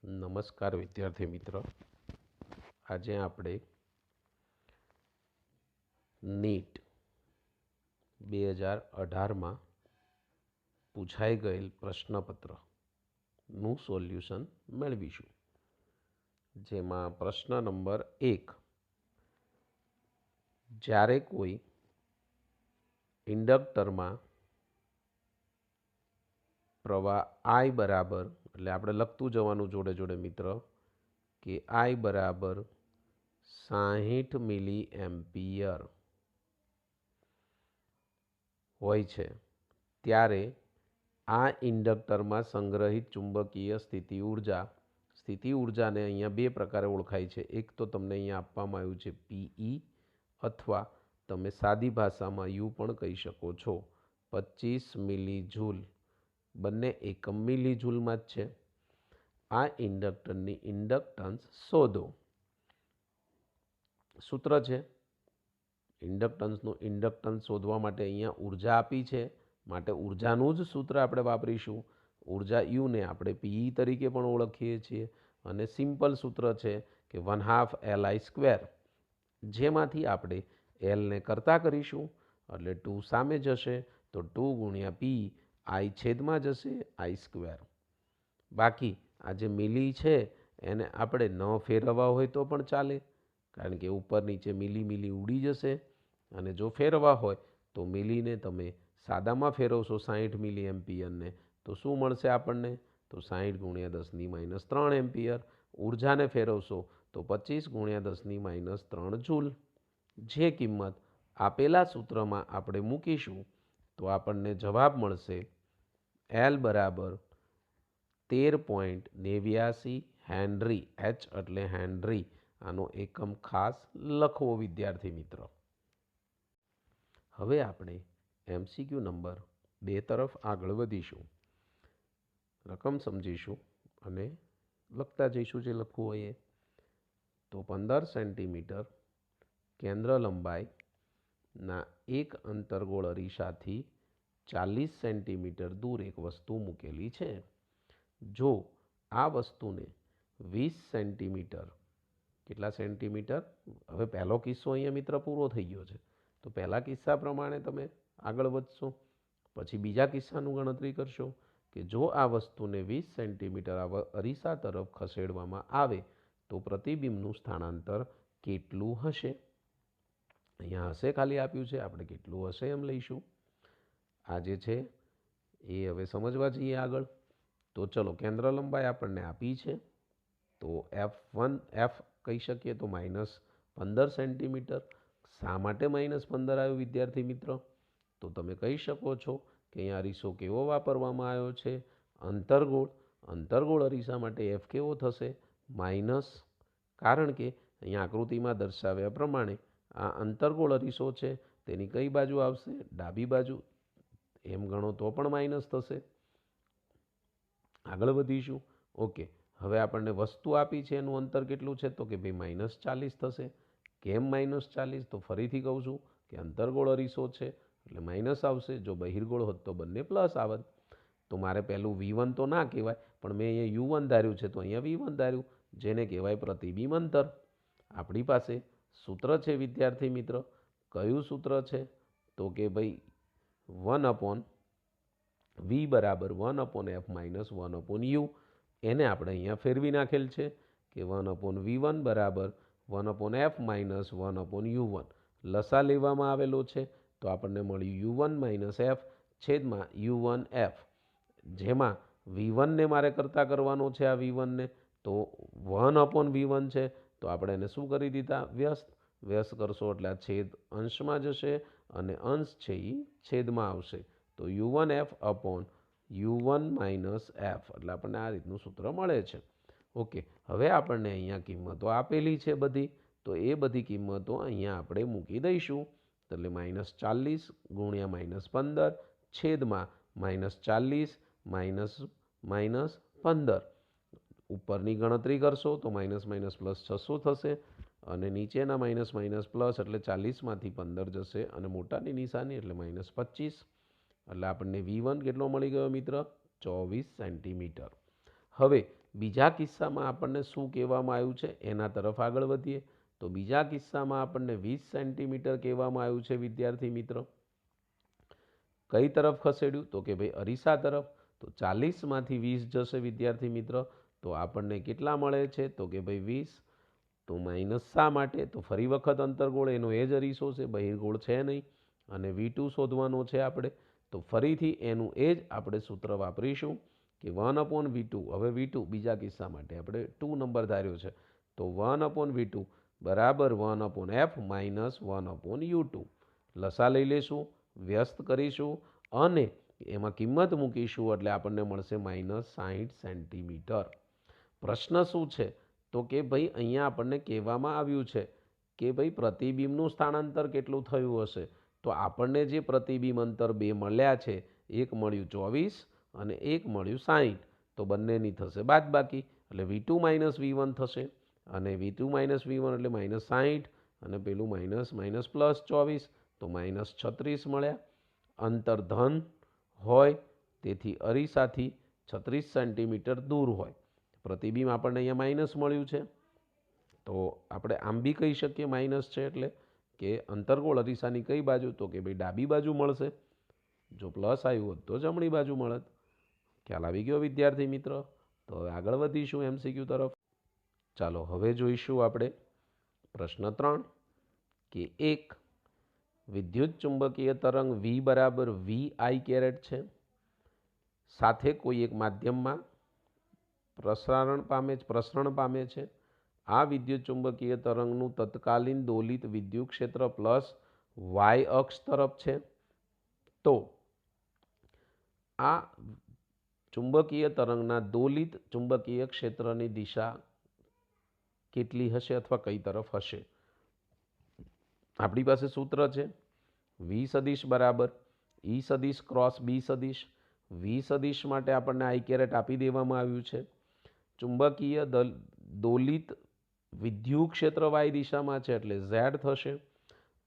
નમસ્કાર વિદ્યાર્થી મિત્ર. આજે આપણે નીટ 2018માં પૂછાઈ ગયેલ પ્રશ્નપત્રનું સોલ્યુશન મેળવીશું. જેમાં પ્રશ્ન નંબર 1, જ્યારે કોઈ ઇન્ડક્ટરમાં પ્રવાહ I બરાબર, એટલે આપણે લખતું જવાનું જોડે જોડે મિત્ર, કે I બરાબર 60 મિલી એમ્પિયર હોય છે, ત્યારે આ ઇન્ડક્ટરમાં સંગ્રહિત ચુંબકીય સ્થિતિ ઉર્જાને અહીંયા બે પ્રકારે ઓળખાય છે. એક તો તમને અહીંયા આપવામાં આવ્યું છે PE, અથવા તમે સાદી ભાષામાં U પણ કહી શકો છો. 25 મિલી જૂલ, બંને એકમ મિલી જૂલમાં જ છે. આ ઇન્ડક્ટરની ઇન્ડક્ટન્સ શોધો. સૂત્ર છે ઇન્ડક્ટન્સનું. ઇન્ડક્ટન્સ શોધવા માટે અહીંયા ઉર્જા આપી છે, માટે ઉર્જાનું જ સૂત્ર આપણે વાપરીશું. ઉર્જા યુને આપણે PE તરીકે પણ ઓળખીએ છીએ, અને સિમ્પલ સૂત્ર છે કે 1/2 Li², જેમાંથી આપણે Lને કરતા કરીશું એટલે 2 સામે જશે, તો 2 ગુણ્યા P, I છેદમાં જશે I². બાકી આ જે મિલી છે એને આપણે ન ફેરવવા હોય તો પણ ચાલે, કારણ કે ઉપર નીચે મિલી ઉડી જશે. અને જો ફેરવા હોય તો મિલીને તમે સાદામાં ફેરવશો 60 મિલી એમ્પિયરને, તો શું મળશે આપણને? તો 60 ગુણ્યા 10⁻³ એમ્પિયર. ઉર્જાને ફેરવશો તો 25 ગુણ્યા 10⁻³ જૂલ. જે કિંમત આપેલા સૂત્રમાં આપણે મૂકીશું તો આપણને જવાબ મળશે L બરાબર 13.89 હેનરી. H એટલે હેનરી. આનો એકમ ખાસ લખવો વિદ્યાર્થી મિત્ર. હવે આપણે MCQ નંબર 2 તરફ આગળ વધીશું. રકમ સમજીશું અને લખતા જઈશું જે લખવું હોય એ. તો 15 સેન્ટીમીટર કેન્દ્ર લંબાઈના એક અંતર્ગોળ અરીસાથી 40 સેન્ટીમીટર દૂર એક વસ્તુ મૂકેલી છે. જો આ વસ્તુને 20 સેન્ટીમીટર, કેટલા સેન્ટીમીટર? હવે પહેલો કિસ્સો અહીંયા મિત્ર પૂરો થઈ ગયો છે, તો પહેલા કિસ્સા પ્રમાણે તમે આગળ વધશો. પછી બીજા કિસ્સાનું ગણતરી કરશો કે જો આ વસ્તુને 20 સેન્ટીમીટર અરીસા તરફ ખસેડવામાં આવે તો પ્રતિબિંબનું સ્થાનાંતર કેટલું હશે? અહીંયા હશે ખાલી આપ્યું છે, આપણે કેટલું હશે એમ લઈશું. આ જે છે એ હવે સમજવા જઈએ આગળ. તો ચલો, કેન્દ્ર લંબાઈ આપણને આપી છે, તો F કહી શકીએ તો -15 સેન્ટીમીટર. શા માટે -15 આવ્યું વિદ્યાર્થી મિત્રો? તો તમે કહી શકો છો કે અહીંયા અરીસો કેવો વાપરવામાં આવ્યો છે? અંતર્ગોળ અરીસા માટે F કેવો થશે? માઇનસ. કારણ કે અહીંયા આકૃતિમાં દર્શાવ્યા પ્રમાણે આ અંતર્ગોળ અરીસો છે, તેની કઈ બાજુ આવશે? ડાબી બાજુ. એમ ગણો તો પણ માઇનસ થશે. આગળ વધીશું. ઓકે, હવે આપણને વસ્તુ આપી છે, એનું અંતર કેટલું છે? તો કે ભાઈ -40 થશે. કેમ -40? તો ફરીથી કહું છું કે અંતર્ગોળ અરીસો છે એટલે માઇનસ આવશે. જો બહિર્ગોળ હોત તો બંને પ્લસ આવત. તો મારે પહેલું V1 તો ના કહેવાય, પણ મેં અહીંયા U1 ધાર્યું છે, તો અહીંયા V1 ધાર્યું, જેને કહેવાય પ્રતિબિંબ અંતર. આપણી પાસે સૂત્ર છે વિદ્યાર્થી મિત્ર. કયું સૂત્ર છે? તો કે ભાઈ 1/V બરાબર 1/F - 1/U. એને આપણે અહીંયા ફેરવી નાખેલ છે કે 1/V1 બરાબર 1/F - 1/U1. લસા લેવામાં આવેલો છે, તો આપણને મળ્યું U1 - F છેદમાં U1F. જેમાં V1ને મારે કરતા કરવાનો છે, આ V1ને, તો 1/V1 છે, તો આપણે એને શું કરી દીધા? વ્યસ્ત કરશો એટલે આ છેદ અંશમાં જશે અને અંશ છે એ છેદમાં આવશે. તો U1F U1 - F, એટલે આપણને આ રીતનું સૂત્ર મળે છે. ઓકે, હવે આપણને અહીંયા કિંમતો આપેલી છે બધી, તો એ બધી કિંમતો અહીંયા આપણે મૂકી દઈશું. એટલે -40 ગુણ્યા -15 છેદમાં -40 ઉપરની ગણતરી કરશો તો +600 થશે, અને નીચેના પ્લસ એટલે 40માંથી 15 જશે, અને મોટાની નિશાની એટલે -25. એટલે આપણને V1 કેટલો મળી ગયો મિત્ર? 24 સેન્ટીમીટર. હવે બીજા કિસ્સામાં આપણને શું કહેવામાં આવ્યું છે એના તરફ આગળ વધીએ. તો બીજા કિસ્સામાં આપણને 20 સેન્ટીમીટર કહેવામાં આવ્યું છે વિદ્યાર્થી મિત્ર. કઈ તરફ ખસેડ્યું? તો કે ભાઈ અરીસા તરફ. તો 40માંથી 20 જશે વિદ્યાર્થી મિત્ર. તો આપણને કેટલા મળે છે? તો કે ભાઈ 20. તો માઇનસ શા માટે? તો ફરી વખત અંતર્ગોળ એનો એ જ અરીસો છે, બહિર્ગોળ છે નહીં. અને V2 શોધવાનો છે આપણે. તો ફરીથી એનું એ જ આપણે સૂત્ર વાપરીશું કે 1/V2. હવે V2 બીજા કિસ્સા માટે આપણે 2 નંબર ધાર્યો છે. તો 1/V2 બરાબર 1/F માઇનસ 1/U2. લસા લઈ લેશું, વ્યસ્ત કરીશું અને એમાં કિંમત મૂકીશું એટલે આપણને મળશે -60 સેન્ટીમીટર. પ્રશ્ન શું છે? તો કે ભાઈ અહીંયા આપણને કહેવામાં આવ્યું છે કે ભાઈ પ્રતિબિંબનું સ્થાનાંતર કેટલું થયું હશે. તો આપણને જે પ્રતિબિંબ અંતર 2 મળ્યા છે, એક મળ્યું 24 અને એક મળ્યું 60. તો બંનેની થશે બાદબાકી એટલે V2 - V1 થશે. અને V2 - V1 એટલે -60 અને પેલું માઇનસ પ્લસ 24 તો -36 મળ્યા. અંતર ધન હોય તેથી અરીસાથી 36 સેન્ટીમીટર દૂર હોય. પ્રતિબિંબ આપણને અહીંયા માઇનસ મળ્યું છે. તો આપણે આમ બી કહી શકીએ માઇનસ છે એટલે કે અંતર્ગોળ અરીસાની કઈ બાજુ? તો કે ભાઈ ડાબી બાજુ મળશે. જો પ્લસ આવ્યું હોત તો જમણી બાજુ મળત. ખ્યાલ આવી ગયો વિદ્યાર્થી મિત્ર? તો હવે આગળ વધીશું MCQ તરફ. ચાલો હવે જોઈશું આપણે પ્રશ્ન 3 કે એક વિદ્યુત ચુંબકીય તરંગ V બરાબર VI કેરેટ છે, સાથે કોઈ એક માધ્યમમાં પ્રસરણ પામે છે. આ વિદ્યુત ચુંબકીય તરંગનું તત્કાલીન દોલિત વિદ્યુત ક્ષેત્ર પ્લસ Y અક્ષ તરફ છે. તો આ ચુંબકીય તરંગના દોલિત ચુંબકીય ક્ષેત્રની દિશા કેટલી હશે અથવા કઈ તરફ હશે? આપણી પાસે સૂત્ર છે V સદિશ બરાબર E સદિશ ક્રોસ B સદિશ. V સદિશ માટે આપણને I કેરેટ આપી દેવામાં આવ્યું છે. ચુંબકીય દોલિત વિદ્યુત ક્ષેત્ર Y દિશામાં છે એટલે Z થશે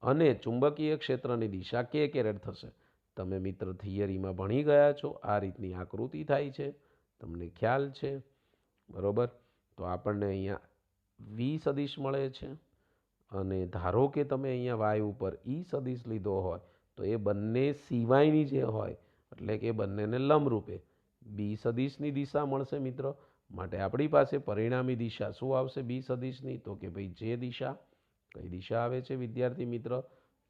અને ચુંબકીય ક્ષેત્રની દિશા K કેરેટ થશે. તમે મિત્ર થિયરીમાં ભણી ગયા છો, આ રીતની આકૃતિ થાય છે, તમને ખ્યાલ છે બરોબર. તો આપણને અહીંયા V સદિશ મળે છે અને ધારો કે તમે અહીંયા Y ઉપર E સદિશ લીધો હોય તો એ બંને સિવાયની જે હોય એટલે કે બંનેને લંબરૂપે B સદિશની દિશા મળશે મિત્રો. માટે આપણી પાસે પરિણામી દિશા શું આવશે B સદિશની? તો કે ભાઈ જે દિશા. કઈ દિશા આવે છે વિદ્યાર્થી મિત્ર?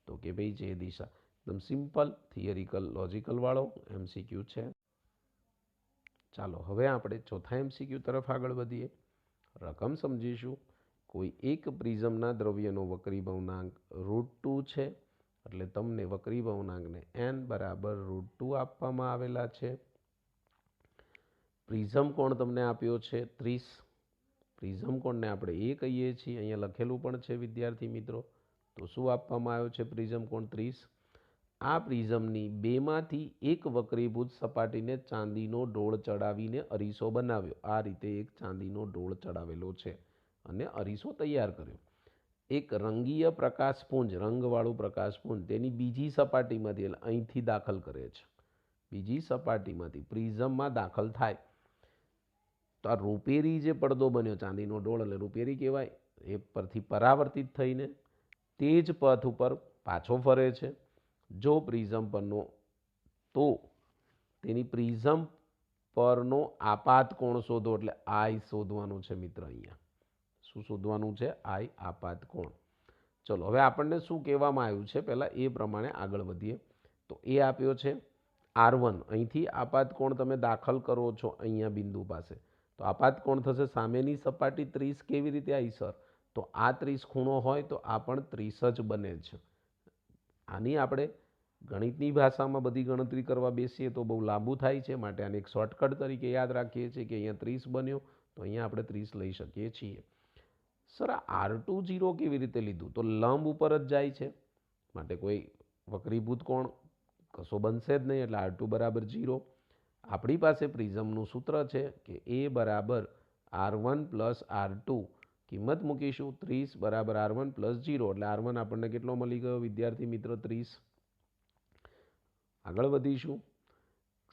તો કે ભાઈ જે દિશા. એકદમ સિમ્પલ થિયરિકલ લોજિકલ વાળો MCQ છે. ચાલો હવે આપણે ચોથા MCQ તરફ આગળ વધીએ. રકમ સમજીશું. કોઈ એક પ્રિઝમના દ્રવ્યનો વક્રી ભવનાંક √2 છે એટલે તમને વક્રી ભવનાંકને n બરાબર √2 આપવામાં આવેલા છે. પ્રિઝમ કોણ તમને આપ્યો છે 30. પ્રિઝમ કોણને આપણે એ કહીએ છીએ, અહીંયા લખેલું પણ છે વિદ્યાર્થી મિત્રો. તો શું આપવામાં આવ્યો છે? પ્રિઝમ કોણ 30. આ પ્રિઝમની બેમાંથી એક વક્રીભૂત સપાટીને ચાંદીનો ઢોળ ચડાવીને અરીસો બનાવ્યો. આ રીતે એક ચાંદીનો ઢોળ ચડાવેલો છે અને અરીસો તૈયાર કર્યો. એક રંગીય પ્રકાશપુંજ, રંગવાળું પ્રકાશપુંજ તેની બીજી સપાટીમાંથી એટલે અહીંથી દાખલ કરે છે. બીજી સપાટીમાંથી પ્રિઝમમાં દાખલ થાય તો આ રૂપેરી જે પડદો બન્યો ચાંદીનો ઢોળ એટલે રૂપેરી કહેવાય. એ પરથી પરાવર્તિત થઈને તે જ પથ ઉપર પાછો ફરે છે. જો પ્રિઝમ પરનો તો તેની પ્રિઝમ પરનો આપાત કોણ શોધો એટલે I શોધવાનું છે મિત્ર. અહીંયા શું શોધવાનું છે? I આપાત કોણ. ચલો હવે આપણને શું કહેવામાં આવ્યું છે પહેલાં એ પ્રમાણે આગળ વધીએ. તો એ આપ્યો છે R1. અહીંથી આપાત કોણ તમે દાખલ કરો છો અહીંયા બિંદુ પાસે તો આપાત કોણ થશે સામેની સપાટી 30. કેવી રીતે આવી સર? તો આ 30 ખૂણો હોય તો આ પણ 30 જ બને છે. આની આપણે ગણિતની ભાષામાં બધી ગણતરી કરવા બેસીએ તો બહુ લાંબુ થાય છે, માટે આને એક શોર્ટકટ તરીકે યાદ રાખીએ છીએ કે અહીંયા 30 બન્યો તો અહીંયા આપણે 30 લઈ શકીએ છીએ. સર આ R2 0 કેવી રીતે લીધું? તો લંબ ઉપર જ જાય છે માટે કોઈ વક્રીભૂત કોણ કશો બનશે જ નહીં એટલે R2 બરાબર 0. આપણી પાસે પ્રિઝમનું સૂત્ર છે કે A બરાબર R1 પ્લસ R2. કિંમત મૂકીશું 30 બરાબર R1 પ્લસ 0 એટલે R1 આપણને કેટલો મળી ગયો વિદ્યાર્થી મિત્ર? 30. આગળ વધીશું.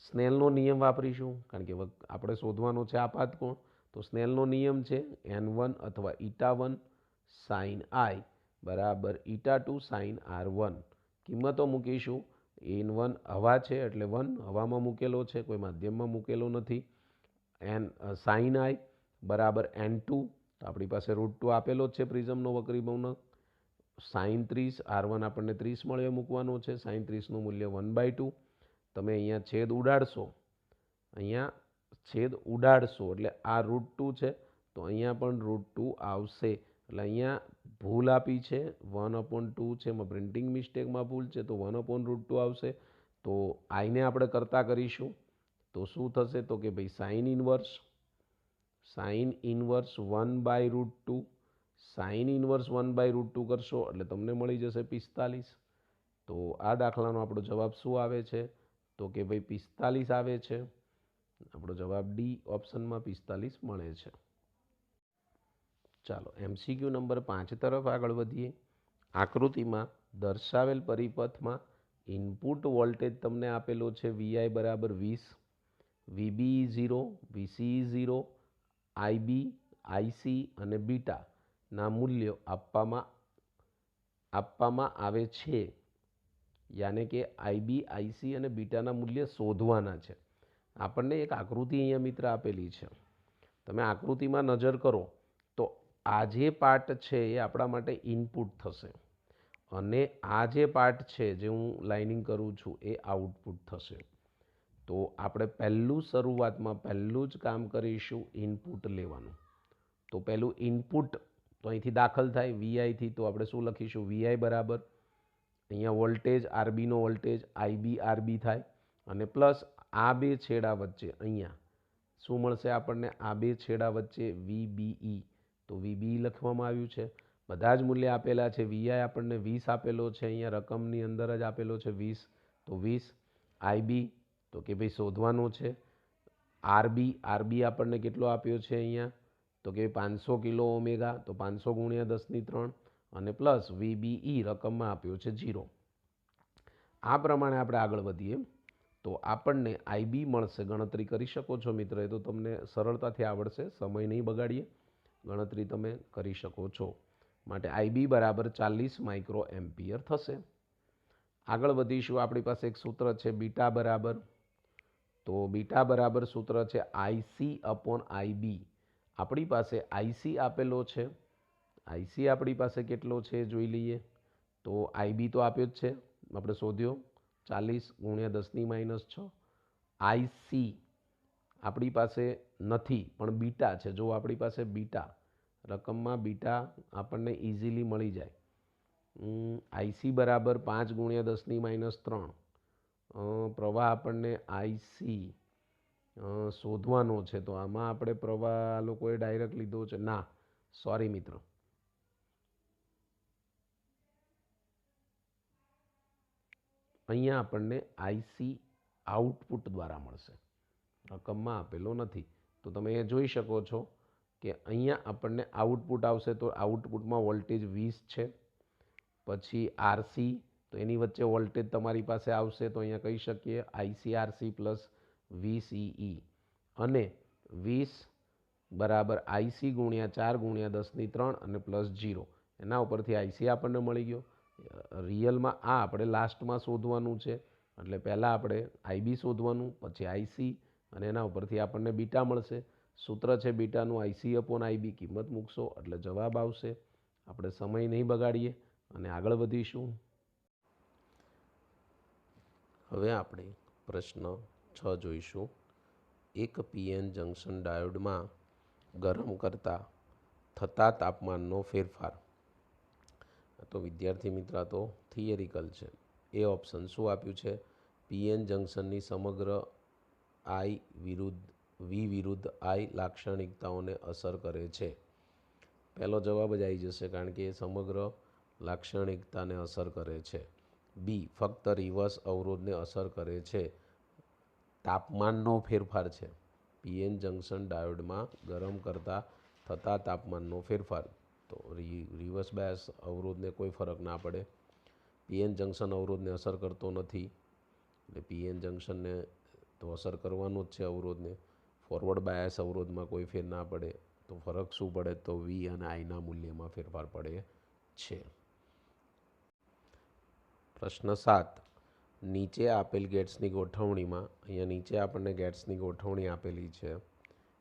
સ્નેલનો નિયમ વાપરીશું કારણ કે આપણે શોધવાનો છે આપાત કોણ. તો સ્નેલનો નિયમ છે N1 અથવા η1 સાઇન I બરાબર η2 સાઇન R1. કિંમતો મૂકીશું. N1 હવા છે એટલે 1 હવામાં મૂકેલો છે, કોઈ માધ્યમમાં મૂકેલો નથી. સાઇન I બરાબર N2, તો આપણી પાસે √2 આપેલો જ છે પ્રિઝમનો વક્રીભવનો. સાઇન 30 R1 આપણને 30 મળે મૂકવાનો છે. સાઇન 30નું મૂલ્ય 1/2. તમે અહીંયા છેદ ઉડાડશો એટલે આ √2 છે, તો અહીંયા પણ √2 આવશે. એટલે અહીંયા ભૂલ આપી છે 1/2 છે, એમાં પ્રિન્ટિંગ મિસ્ટેકમાં ભૂલ છે, તો 1/√2 આવશે. તો આઈને આપણે કરતા કરીશું તો શું થશે, તો કે ભાઈ સાઇન ઇન્વર્સ 1/√2, સાઇન ઇન્વર્સ 1/√2 કરશો એટલે તમને મળી જશે 45. તો આ દાખલાનો આપણો જવાબ શું આવે છે, તો કે ભાઈ 45 આવે છે. આપણો જવાબ ડી ઓપ્શનમાં 45 મળે છે. ચાલો MCQ નંબર 5 તરફ આગળ વધીએ. આકૃતિમાં દર્શાવેલ પરિપથમાં ઇનપુટ વોલ્ટેજ તમને આપેલો છે VI બરાબર 20, VB 0, VC 0, IB, IC અને બીટાના મૂલ્યો આપવામાં આવે છે. યાને કે IB, IC અને બીટાના મૂલ્ય શોધવાના છે. આપણને એક આકૃતિ અહીંયા મિત્ર આપેલી છે. તમે આકૃતિમાં નજર કરો તો આ જે પાર્ટ છે એ આપણા માટે ઇનપુટ થશે અને આ જે પાર્ટ છે જે હું લાઇનિંગ કરું છું એ આઉટપુટ થશે. તો આપણે શરૂઆતમાં પહેલું જ કામ કરીશું ઇનપુટ લેવાનું. તો પહેલું ઇનપુટ તો અહીંથી દાખલ થાય VIથી, તો આપણે શું લખીશું, VI બરાબર અહીંયા વોલ્ટેજ RBનો વોલ્ટેજ IB RB થાય અને પ્લસ આ બે છેડા વચ્ચે અહીંયા શું મળશે આપણને, આ બે છેડા વચ્ચે VBE, તો VBE લખવામાં આવ્યું છે. બધા જ મૂલ્ય આપેલા છે. VI આપણને 20 આપેલો છે, અહીંયા રકમની અંદર જ આપેલો છે 20, તો 20. IB તો કે ભાઈ શોધવાનો છે. RB આપણને કેટલો આપ્યો છે અહીંયા, તો કે 500 કિલો ઓમેગા, તો 500 ગુણ્યા 10⁻³ અને પ્લસ VBE રકમમાં આપ્યો છે 0. આ પ્રમાણે આપણે આગળ વધીએ તો આપણને IB મળશે. ગણતરી કરી શકો છો મિત્ર, એ તો તમને સરળતાથી આવડશે, સમય નહીં બગાડીએ, ગણતરી તમે કરી શકો છો. માટે IB બરાબર 40 માઇક્રો એમ્પિયર થશે. આગળ વધીશું. આપણી પાસે એક સૂત્ર છે બીટા બરાબર, તો બીટા બરાબર સૂત્ર છે IC/IB. આપણી પાસે IC આપેલો છે, IC આપણી પાસે કેટલો છે જોઈ લઈએ. તો IB તો આપ્યો જ છે, આપણે શોધ્યો 40 ગુણ્યા 10⁻⁶. IC આપણી પાસે નથી પણ બીટા છે. જો આપણી પાસે બીટા રકમમાં બીટા આપણને ઇઝીલી મળી જાય. IC બરાબર 5 ગુણ્યા 10⁻³ પ્રવાહ આપણને IC શોધવાનો છે. તો આમાં આપણે પ્રવાહ લોકોએ ડાયરેક્ટ લીધો છે, ના સોરી મિત્રો, અહીંયા આપણને IC આઉટપુટ દ્વારા મળશે, રકમમાં આપેલો નથી. તો તમે એ જોઈ શકો છો કે અહીંયા આપણને આઉટપુટ આવશે. તો આઉટપુટમાં વોલ્ટેજ 20 છે. પછી RC, તો એની વચ્ચે વોલ્ટેજ તમારી પાસે આવશે, તો અહીંયા કહી શકીએ ICRC પ્લસ VCE અને 20 બરાબર IC ગુણ્યા 4 ગુણ્યા 10⁻³ અને પ્લસ 0. એના ઉપરથી IC આપણને મળી ગયો. રિયલમાં આ આપણે લાસ્ટમાં શોધવાનું છે, એટલે પહેલાં આપણે IB શોધવાનું, પછી IC અને એના ઉપરથી આપણને બીટા મળશે. સૂત્ર છે બીટાનું IC/IB. કિંમત મૂકશો એટલે જવાબ આવશે. આપણે સમય નહીં બગાડીએ અને આગળ વધીશું. હવે આપણે પ્રશ્ન 6 જોઈશું. એક PN જંકશન ડાયોડમાં ગરમ કરતા થતા તાપમાનનો ફેરફાર. તો વિદ્યાર્થી મિત્ર તો થિયરિકલ છે. એ ઓપ્શન શું આપ્યું છે, PN જંકશનની સમગ્ર V વિરુદ્ધ I લાક્ષણિકતાઓને અસર કરે છે. પહેલો જવાબ જ આવી જશે કારણ કે એ સમગ્ર લાક્ષણિકતાને અસર કરે છે. બી ફક્ત રિવર્સ અવરોધને અસર કરે છે. તાપમાનનો ફેરફાર છે. PN જંકશન ડાયોડમાં ગરમ કરતા થતા તાપમાનનો ફેરફાર, તો રિવર્સ બાયસ અવરોધને કોઈ ફરક ના પડે. PN જંકશન અવરોધને અસર કરતો નથી એટલે PN જંકશનને તો અસર કરવાનો જ છે અવરોધને. ફોરવર્ડ બાયસ અવરોધમાં કોઈ ફેર ના પડે તો ફરક શું પડે તો વી અને આઈના મૂલ્યમાં ફેરફાર પડે છે. પ્રશ્ન 7. નીચે આપેલ ગેટ્સની ગોઠવણીમાં, અહીંયા નીચે આપણને ગેટ્સની ગોઠવણી આપેલી છે.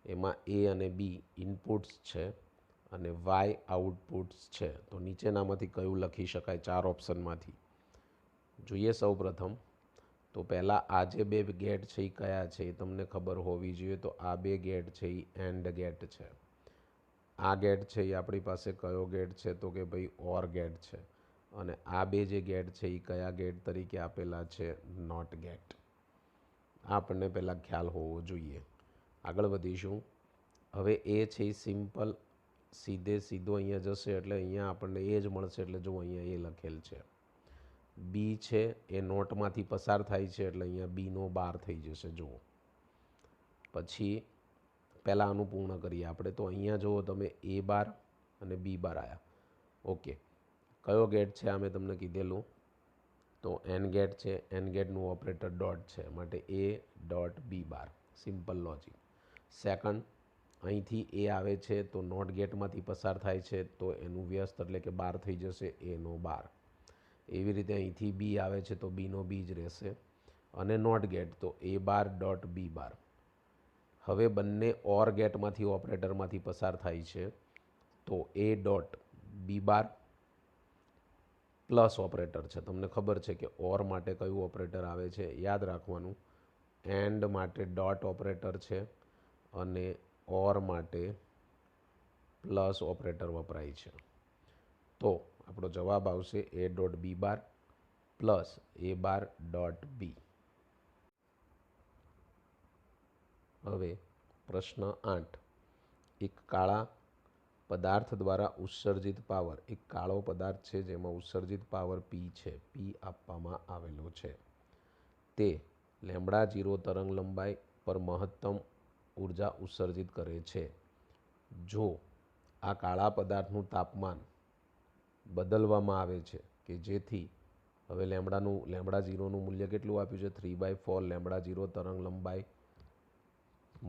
એમાં એ અને બી ઇનપુટ્સ છે અને વાય આઉટપુટ્સ છે. તો નીચેનામાંથી કયું લખી શકાય 4 ઓપ્શનમાંથી? જોઈએ સૌ પ્રથમ તો પહેલાં આ જે બે ગેટ છે એ કયા છે એ તમને ખબર હોવી જોઈએ. તો આ બે ગેટ છે એ એન્ડ ગેટ છે. આ ગેટ છે એ આપણી પાસે કયો ગેટ છે તો કે ભાઈ ઓર ગેટ છે. અને આ બે જે ગેટ છે એ કયા ગેટ તરીકે આપેલા છે? Not gate. આ આપણને પહેલાં ખ્યાલ હોવો જોઈએ. આગળ વધીશું. હવે એ છે એ સિમ્પલ સીધો અહીંયા જશે એટલે અહીંયા આપણને એ જ મળશે. એટલે જો અહીંયા એ લખેલ છે. બી છે એ નોટમાંથી પસાર થાય છે એટલે અહીંયા બીનો બાર થઈ જશે. જુઓ પછી પહેલાં આનું પૂર્ણ કરીએ આપણે. તો અહીંયા જુઓ તમે એ બાર અને બી બાર આવ્યા. ઓકે, કયો ગેટ છે આ મેં તમને કીધેલું તો એન ગેટ છે. એન ગેટનું ઓપરેટર ડોટ છે માટે A dot B bar. Simple logic. Second, અહીંથી એ આવે છે તો નોટ ગેટમાંથી પસાર થાય છે તો એનું વ્યસ્ત એટલે કે બાર થઈ જશે એનો બાર. એવી રીતે અહીંથી બી આવે છે તો બીનો બી જ રહેશે. અને નોટ ગેટ તો એ બાર ડોટ બી બાર. હવે બંને ઓર ગેટમાંથી ઓપરેટરમાંથી પસાર થાય છે તો A dot B bar plus operator છે. તમને ખબર છે કે ઓર માટે કયું ઓપરેટર આવે છે? યાદ રાખવાનું. એન્ડ માટે ડોટ ઓપરેટર છે અને ઓર માટે પ્લસ ઓપરેટર વપરાય છે. તો આપણો જવાબ આવશે A dot B bar plus A bar dot B. હવે પ્રશ્ન 8. એક કાળા પદાર્થ દ્વારા ઉત્સર્જિત પાવર. એક કાળો પદાર્થ છે જેમાં ઉત્સર્જિત પાવર પી છે. પી આપવામાં આવેલો છે. તે લેમ્બડા 0 તરંગ લંબાઈ પર મહત્તમ ઉર્જા ઉત્સર્જિત કરે છે. જો આ કાળા પદાર્થનું તાપમાન બદલવામાં આવે છે કે જેથી હવે લેમ્બડા 0નું મૂલ્ય કેટલું આપ્યું છે? 3/4 લેમ્બડા 0 તરંગ લંબાઈ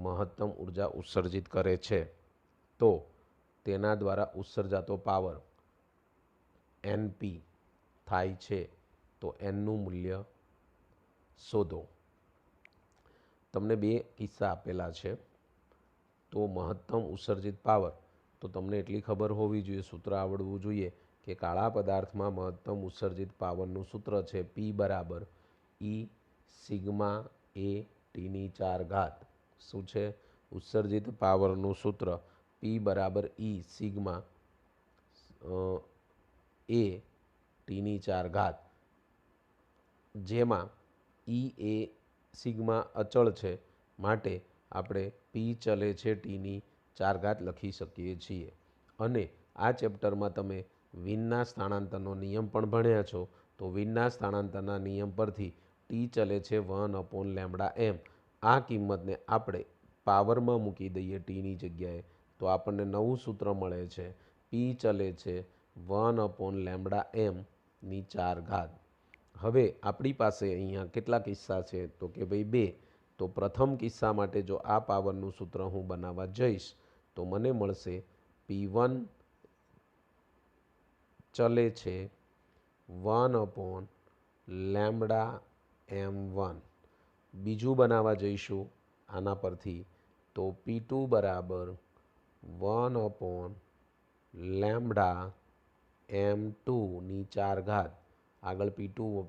મહત્તમ ઉર્જા ઉત્સર્જિત કરે છે તો તેના દ્વારા ઉત્સર્જાતો પાવર એનપી થાય છે. તો એનનું મૂલ્ય શોધો. તમને બે કિસ્સા આપેલા છે. તો મહત્તમ ઉત્સર્જિત પાવર તો તમને એટલી ખબર હોવી જોઈએ, સૂત્ર આવડવું જોઈએ કે કાળા પદાર્થમાં મહત્તમ ઉત્સર્જિત પાવરનું સૂત્ર છે પી બરાબર ઈ સિગ્મા એ ટીની 4 ઘાત. શું છે? ઉત્સર્જિત પાવરનું સૂત્ર પી બરાબર ઈ સિગ્મા એ ટીની 4 ઘાત, જેમાં ઈ એ સિગ્મા અચળ છે માટે આપણે પી ચલે છે ટીની 4 ઘાત લખી શકીએ છીએ. અને આ ચેપ્ટરમાં તમે વિનના સ્થાનાંતરનો નિયમ પણ ભણ્યા છો. તો વિનના સ્થાનાંતરના નિયમ પરથી ટી ચલે છે 1/લેમ્બડા એમ. આ કિંમતને આપણે પાવરમાં મૂકી દઈએ ટીની જગ્યાએ તો આપણને નવું સૂત્ર મળે છે. પી ચલે છે 1/લેમ્બડા એમ ની 4 ઘાત. હવે આપણી પાસે અહીંયા કેટલા કિસ્સા છે તો કે ભાઈ બે. તો પ્રથમ કિસ્સા માટે જો આ પાવરનું સૂત્ર હું બનાવવા જઈશ તો મને મળશે P1 ચલે છે 1/લેમ્બડા M1. બીજું બનાવવા જઈશું આના પરથી તો P2 બરાબર 1/લેમ્બડા M2 ની 4 ઘાત. આગળ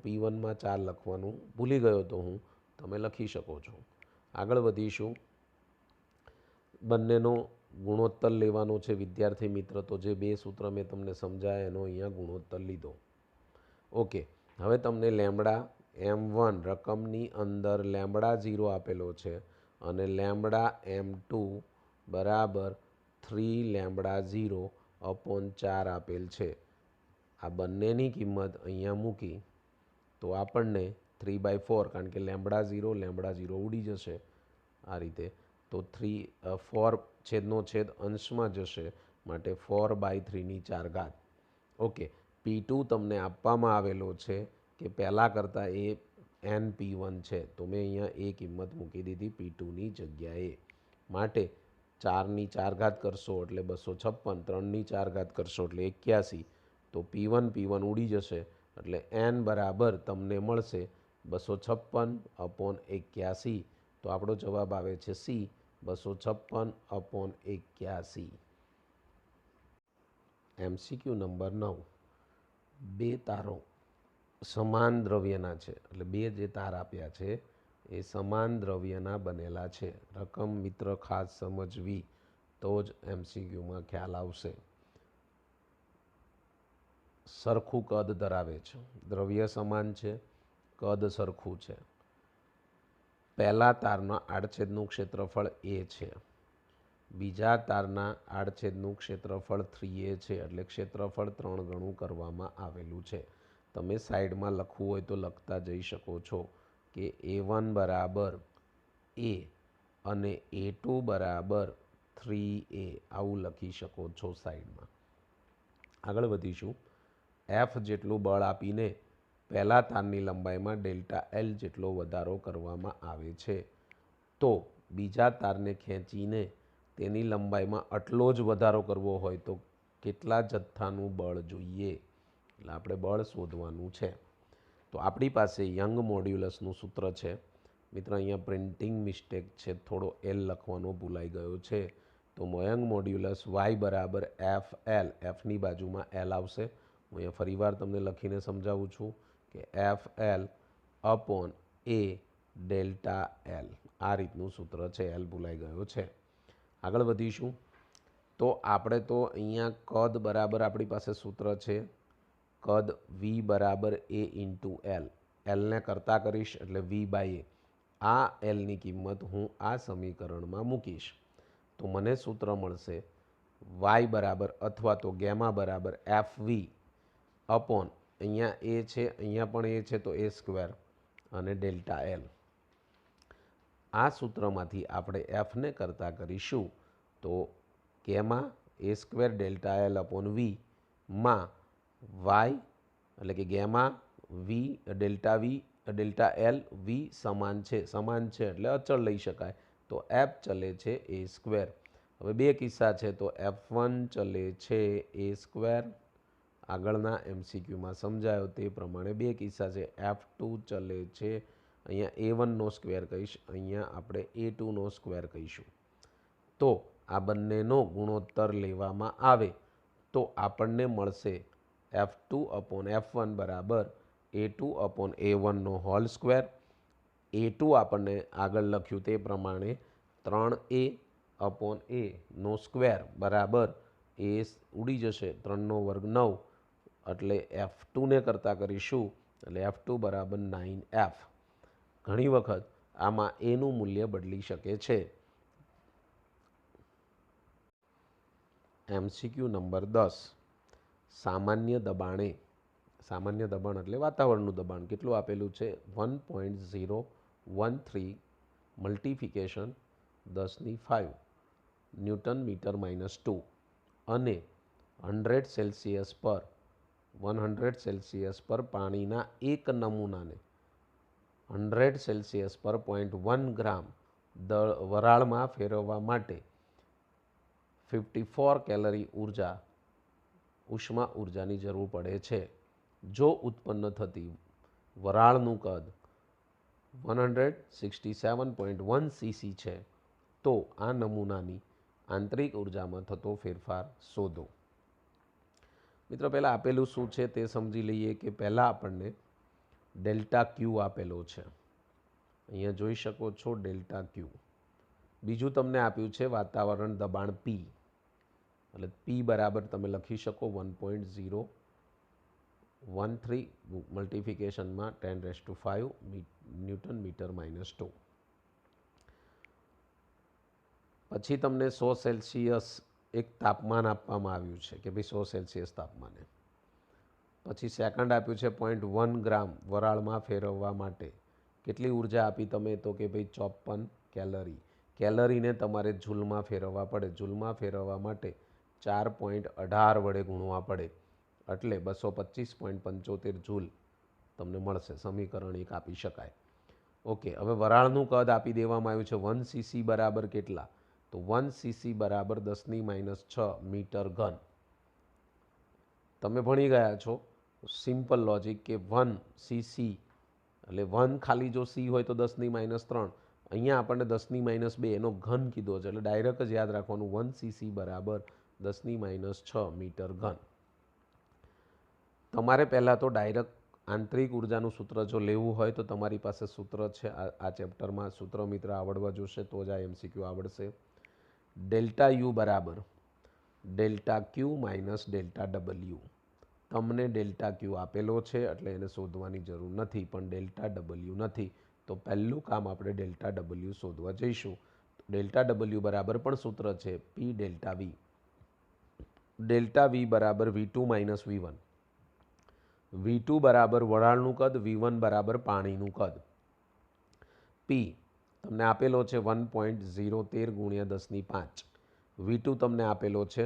P1માં 4 લખવાનું ભૂલી ગયો તો હું, તમે લખી શકો છો. આગળ વધીશું. બંનેનો ગુણોત્તર લેવાનો છે વિદ્યાર્થી મિત્ર. તો જે બે સૂત્ર મેં તમને સમજાયા એનો અહીંયા ગુણોત્તર લીધો. ઓકે, હવે તમને લેમ્બડા M1 રકમની અંદર લેમ્બડા 0 આપેલો છે અને લેમ્બડા M2 બરાબર 3 લેમ્બડા 0/4 આપેલ છે. આ બંનેની કિંમત અહીંયા મૂકી તો આપણને 3/4, કારણ કે લેમ્બડા 0 ઉડી જશે આ રીતે. તો 4 છેદનો છેદ અંશમાં જશે માટે 4/3ની 4 ઘાત. ઓકે, P2 તમને આપવામાં આવેલો છે કે પહેલાં કરતાં એ NP1 છે તો મેં અહીંયા એ કિંમત મૂકી દીધી P2ની જગ્યાએ. માટે 4 કરશો એટલે 256, 3 કરશો એટલે 81, તો P1 ઉડી જશે એટલે n બરાબર તમને મળશે 256/81. તો આપણો જવાબ આવે છે સી, 256/81. MCQ number 9. બે તારો સમાન દ્રવ્યના છે, એટલે બે જે તાર આપ્યા છે એ સમાન દ્રવ્યના બનેલા છે. રકમ મિત્ર ખાસ સમજવી તો જ MCQમાં ખ્યાલ આવશે. સરખું કદ ધરાવે છે, દ્રવ્ય સમાન છે, કદ સરખું છે. પહેલા તારના આડછેદનું ક્ષેત્રફળ એ છે, બીજા તારના આડછેદનું ક્ષેત્રફળ 3a છે, એટલે ક્ષેત્રફળ 3 ગણું કરવામાં આવેલું છે. તમે સાઈડમાં લખવું હોય તો લખતા જઈ શકો છો કે A1 બરાબર a અને A2 બરાબર 3a, આવું લખી શકો છો સાઈડમાં. આગળ વધીશું. F જેટલું બળ આપીને પહેલા તારની લંબાઈમાં ડેલ્ટા L જેટલો વધારો કરવામાં આવે છે, તો બીજા તારને ખેંચીને તેની લંબાઈમાં આટલો જ વધારો કરવો હોય તો કેટલા જથ્થાનું બળ જોઈએ? એટલે આપણે બળ શોધવાનું છે. તો આપણી પાસે યંગ મોડ્યુલસનું સૂત્ર છે. મિત્ર, અહીંયા પ્રિન્ટિંગ મિસ્ટેક છે, થોડો L લખવાનો ભૂલાઈ ગયો છે. તો યંગ મોડ્યુલસ Y બરાબર FL, Fની બાજુમાં L આવશે. હું અહીંયા ફરીવાર તમને લખીને સમજાવું છું કે FL upon A delta L, આ રીતનું સૂત્ર છે. L ભૂલાઈ ગયો છે. આગળ વધીશું. તો આપણે તો અહીંયા કદ બરાબર આપણી પાસે સૂત્ર છે, કદ V બરાબર A ઇન્ટુ L. Lને કરતા કરીશ એટલે V/A. આ Lની કિંમત હું આ સમીકરણમાં મૂકીશ તો મને સૂત્ર મળશે Y બરાબર અથવા તો ગેમા બરાબર FV અપોન, અહીંયા A છે, અહીંયા પણ A છે તો A² અને ડેલ્ટા L. આ સૂત્રમાંથી આપણે Fને કરતા કરીશું તો gamma A² delta L upon V માં Y એટલે કે gamma V delta L V સમાન છે એટલે અચળ લઈ શકાય, તો F ચલે છે A². હવે બે કિસ્સા છે, તો F1 ચલે છે A². આગળના MCQમાં સમજાયો તે પ્રમાણે બે કિસ્સા છે. F2 ચલે છે, અહીંયા A1નો સ્ક્વેર કહીશ, અહીંયા આપણે A2નો સ્ક્વેર કહીશું. તો આ બંનેનો ગુણોત્તર લેવામાં આવે તો આપણને મળશે F2 અપોન F1 બરાબર A2 upon A1નો whole square. A2 આપણને આગળ લખ્યું તે પ્રમાણે 3A અપોન Aનો સ્ક્વેર બરાબર A ઉડી જશે, 3નો વર્ગ 9, એટલે F2ને કરતા કરીશું એટલે F2 બરાબર 9F. ઘણી વખત આમાં Aનું મૂલ્ય બદલી શકે છે. MCQ number 10. સામાન્ય દબાણ એટલે વાતાવરણનું દબાણ કેટલું આપેલું છે? 1.013 મલ્ટિફિકેશન 10⁵ ન્યૂટન મીટર -2 અને 100 સેલ્સિયસ પર પાણીના એક નમૂનાને 100 સેલ્સિયસ પર 0.1 ગ્રામ વરાળમાં ફેરવવા માટે 54 કેલરી ઉષ્મા ઉર્જાની જરૂર પડે છે. જો ઉત્પન્ન થતી વરાળનું કદ 167.1 cc છે, તો આ નમૂનાની આંતરિક ઉર્જામાં થતો ફેરફાર શોધો. મિત્રો, પહેલાં આપેલું શું છે તે સમજી લઈએ કે પહેલાં આપણને ડેલ્ટા Q આપેલો છે, અહીંયા જોઈ શકો છો ડેલ્ટા Q. બીજું તમને આપ્યું છે વાતાવરણ દબાણ P, એટલે P બરાબર તમે લખી શકો 1.013 મલ્ટિફિકેશનમાં 10⁵ ન્યૂટન મીટર -2. પછી તમને 100 સેલ્સિયસ એક તાપમાન આપવામાં આવ્યું છે કે ભાઈ 100 સેલ્સિયસ તાપમાને. પછી સેકન્ડ આપ્યું છે 0.1 ગ્રામ વરાળમાં ફેરવવા માટે કેટલી ઉર્જા આપી તમે? તો કે ભાઈ 54 કેલરી. કેલરીને તમારે જૂલમાં ફેરવવા પડે. જૂલમાં ફેરવવા માટે 4.18 વડે ગુણવા પડે, એટલે 225.75 જૂલ તમને મળશે. સમીકરણ 1 આપી શકાય. ઓકે, હવે વરાળનું કદ આપી દેવામાં આવ્યું છે 1 cc બરાબર કેટલા? તો 1 cc બરાબર 10⁻6 મીટર ઘન. તમે ભણી ગયા છો સિમ્પલ લોજિક કે 1 cc એટલે 1 ખાલી જો c હોય તો 10⁻3, અહીંયા આપણને 10⁻2 એનો ઘન કીધો છે એટલે ડાયરેક્ટ જ યાદ રાખવાનું 1 cc બરાબર 10�6 મીટર ઘન. તમારે પહેલાં તો ડાયરેક્ટ આંતરિક ઉર્જાનું સૂત્ર જો લેવું હોય તો તમારી પાસે સૂત્ર છે આ ચેપ્ટરમાં. સૂત્ર મિત્ર આવડવા જોશે તો જ આ એમસીક્યુ આવડશે. ડેલ્ટા યુ બરાબર ડેલ્ટા ક્યુ માઇનસ ડેલ્ટા ડબલ્યુ. તમને ડેલ્ટા ક્યુ આપેલો છે એટલે એને શોધવાની જરૂર નથી, પણ ડેલ્ટા ડબલ્યુ નથી. તો પહેલું કામ આપણે ડેલ્ટા ડબલ્યુ શોધવા જઈશું. ડેલ્ટા ડબલ્યુ બરાબર પણ સૂત્ર છે પી ડેલ્ટા વી. ડેલ્ટા વી બરાબર V2 માઇનસ V1. V2 બરાબર વરાળનું કદ, V1 બરાબર પાણીનું કદ. પી તમને આપેલો છે 1.013 ગુણ્યા 10⁵. V2 તમને આપેલો છે,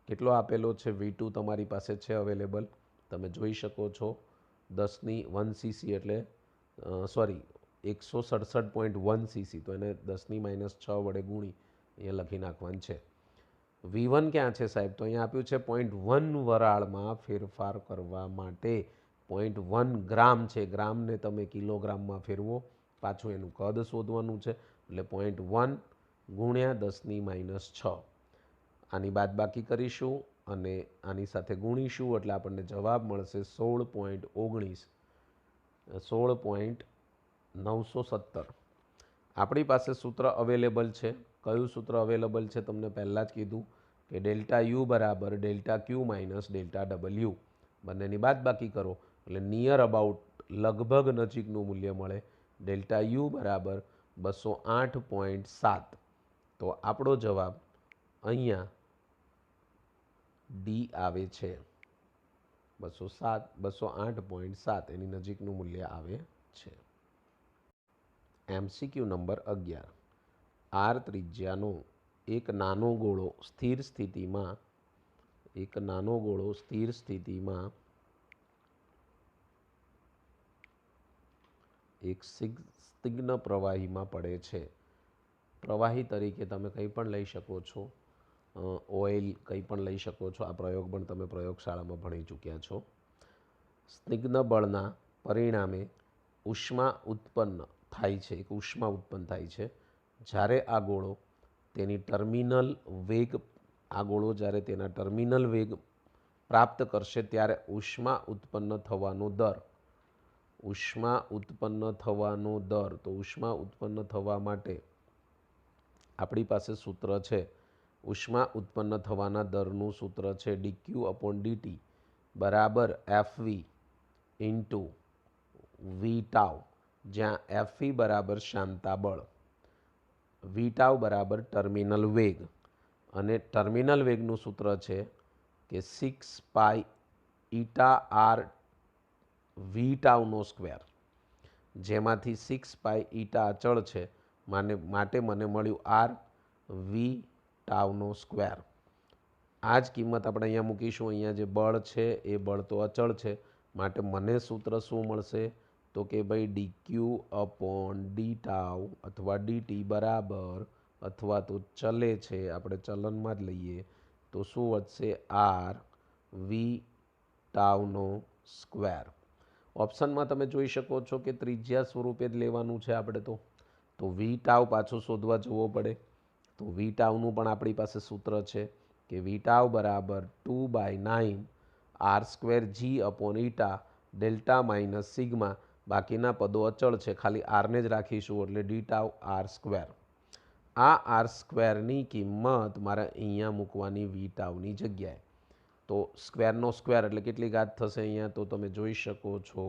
કેટલો આપેલો છે V2 તમારી પાસે છે અવેલેબલ, તમે જોઈ શકો છો 1 cc એટલે 167.1 cc, તો એને 10⁻6 વડે ગુણી અહીંયા લખી નાખવાનું છે. V1 ક્યાં છે સાહેબ, તો અહીંયા આપ્યું છે 0.1 વરાળમાં ફેરફાર કરવા માટે 0.1 ગ્રામ છે, ગ્રામને તમે કિલોગ્રામમાં ફેરવો, પાછું એનું કદ શોધવાનું છે એટલે 0.1 ગુણ્યા 10⁻6. આની બાદબાકી કરીશું અને આની સાથે ગુણીશું એટલે આપણને જવાબ મળશે 16.917. આપણી પાસે સૂત્ર અવેલેબલ છે. કયું સૂત્ર અવેલેબલ છે તમને પહેલાં જ કીધું કે ડેલ્ટા યુ બરાબર ડેલ્ટા ક્યુ માઇનસ ડેલ્ટા ડબલ્યુ. બંનેની બાદબાકી કરો એટલે નિયર અબાઉટ લગભગ નજીકનું મૂલ્ય મળે. ડેલ્ટા યુ બરાબર 208.7. તો આપણો જવાબ અહીંયા ડી આવે છે. 208.7 એની નજીકનું મૂલ્ય આવે છે. MCQ number 11. આર ત્રિજ્યાનો એક નાનો ગોળો સ્થિર સ્થિતિમાં એક સ્નિગ્ધ પ્રવાહીમાં પડે છે. પ્રવાહી તરીકે તમે કંઈ પણ લઈ શકો છો, ઓઇલ કંઈ પણ લઈ શકો છો. આ પ્રયોગ પણ તમે પ્રયોગશાળામાં ભણી ચૂક્યા છો. સ્નિગ્ધ બળના પરિણામે ઉષ્મા ઉત્પન્ન થાય છે, એક ઉષ્મા ઉત્પન્ન થાય છે. જ્યારે આ ગોળો જ્યારે તેના ટર્મિનલ વેગ પ્રાપ્ત કરશે ત્યારે ઉષ્મા ઉત્પન્ન થવાનો દર, તો ઉષ્મા ઉત્પન્ન થવા માટે આપણી પાસે સૂત્ર છે. ઉષ્મા ઉત્પન્ન થવાના દરનું સૂત્ર છે dq/dt બરાબર FV ઇન્ટુ વી ટાઉ, જ્યાં FV બરાબર શાંતા બળ, વી ટાઉ બરાબર ટર્મિનલ વેગ, અને ટર્મિનલ વેગનું સૂત્ર છે કે 6π ઈટા આર વી ટાઉનો સ્ક્વેર, જેમાંથી 6π ઈટા અચળ છે માટે મને મળ્યું આર વી ટાઉનો સ્ક્વેર. આ જ કિંમત આપણે અહીંયા મૂકીશું. અહીંયા જે બળ છે એ બળ તો અચળ છે, માટે મને સૂત્ર શું મળશે તો કે ભાઈ dq/ડી ટાઉ અથવા ડીટી બરાબર, અથવા તો ચલે છે આપણે ચલનમાં જ લઈએ તો શું વધશે આર વી ટાઉનો સ્ક્વેર. ઓપ્શનમાં તમે જોઈ શકો છો કે ત્રિજ્યા સ્વરૂપે જ લેવાનું છે આપણે તો વી ટાઉ પાછું શોધવા જવો પડે. તો વી ટાઉનું પણ આપણી પાસે સૂત્ર છે કે વી ટાઉ બરાબર 2/9 r² g/ઈટા ડેલ્ટા માઇનસ સિગ્મા. બાકીના પદો અચળ છે, ખાલી આરને જ રાખીશું એટલે ડી ટાઉ r². આ r²ની કિંમત મારે અહીંયા મૂકવાની વી ટાઉની જગ્યાએ. તો સ્ક્વેરનો સ્ક્વેર એટલે કેટલી ઘાત થશે અહીંયા તો તમે જોઈ શકો છો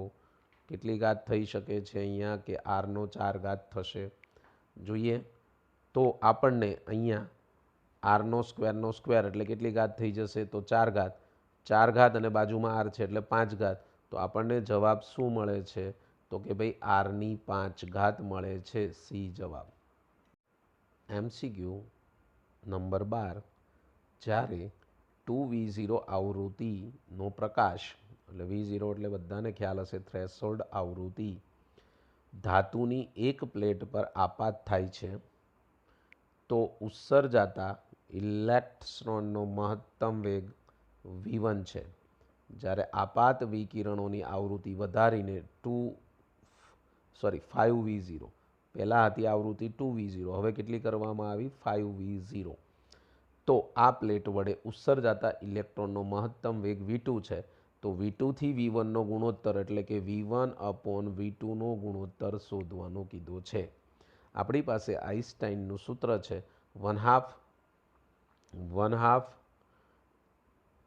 કેટલી ઘાત થઈ શકે છે અહીંયા કે r/4 થશે. જોઈએ તો આપણને અહીંયા r² એટલે કેટલી ઘાત થઈ જશે તો 4 ઘાત. 4 ઘાત અને બાજુમાં r છે એટલે 5 ઘાત. તો આપણને જવાબ શું મળે છે તો કે ભાઈ r5 મળે છે. સી જવાબ. MCQ number 12. જ્યારે 2V0 આવૃત્તિનો પ્રકાશ, એટલે V0 એટલે બધાને ખ્યાલ હશે થ્રેશોલ્ડ આવૃત્તિ, ધાતુની એક પ્લેટ પર આપાત થાય છે તો ઉત્સર્જાતા ઇલેક્ટ્રોનનો મહત્તમ વેગ v1 છે, જ્યારે આપાત વિકિરણોની આવૃત્તિ વધારીને 5v0, પહેલાં હતી આવૃત્તિ 2v0, હવે કેટલી કરવામાં આવી 5v0. તો આ પ્લેટ વડે ઉત્સર્જાતા ઇલેક્ટ્રોનનો મહત્તમ વેગ v2 છે, તો v2 થી v1નો ગુણોત્તર એટલે કે v1/v2નો ગુણોત્તર શોધવાનો કીધો છે. આપણી પાસે આઈન્સ્ટાઈનનું સૂત્ર છે 1/2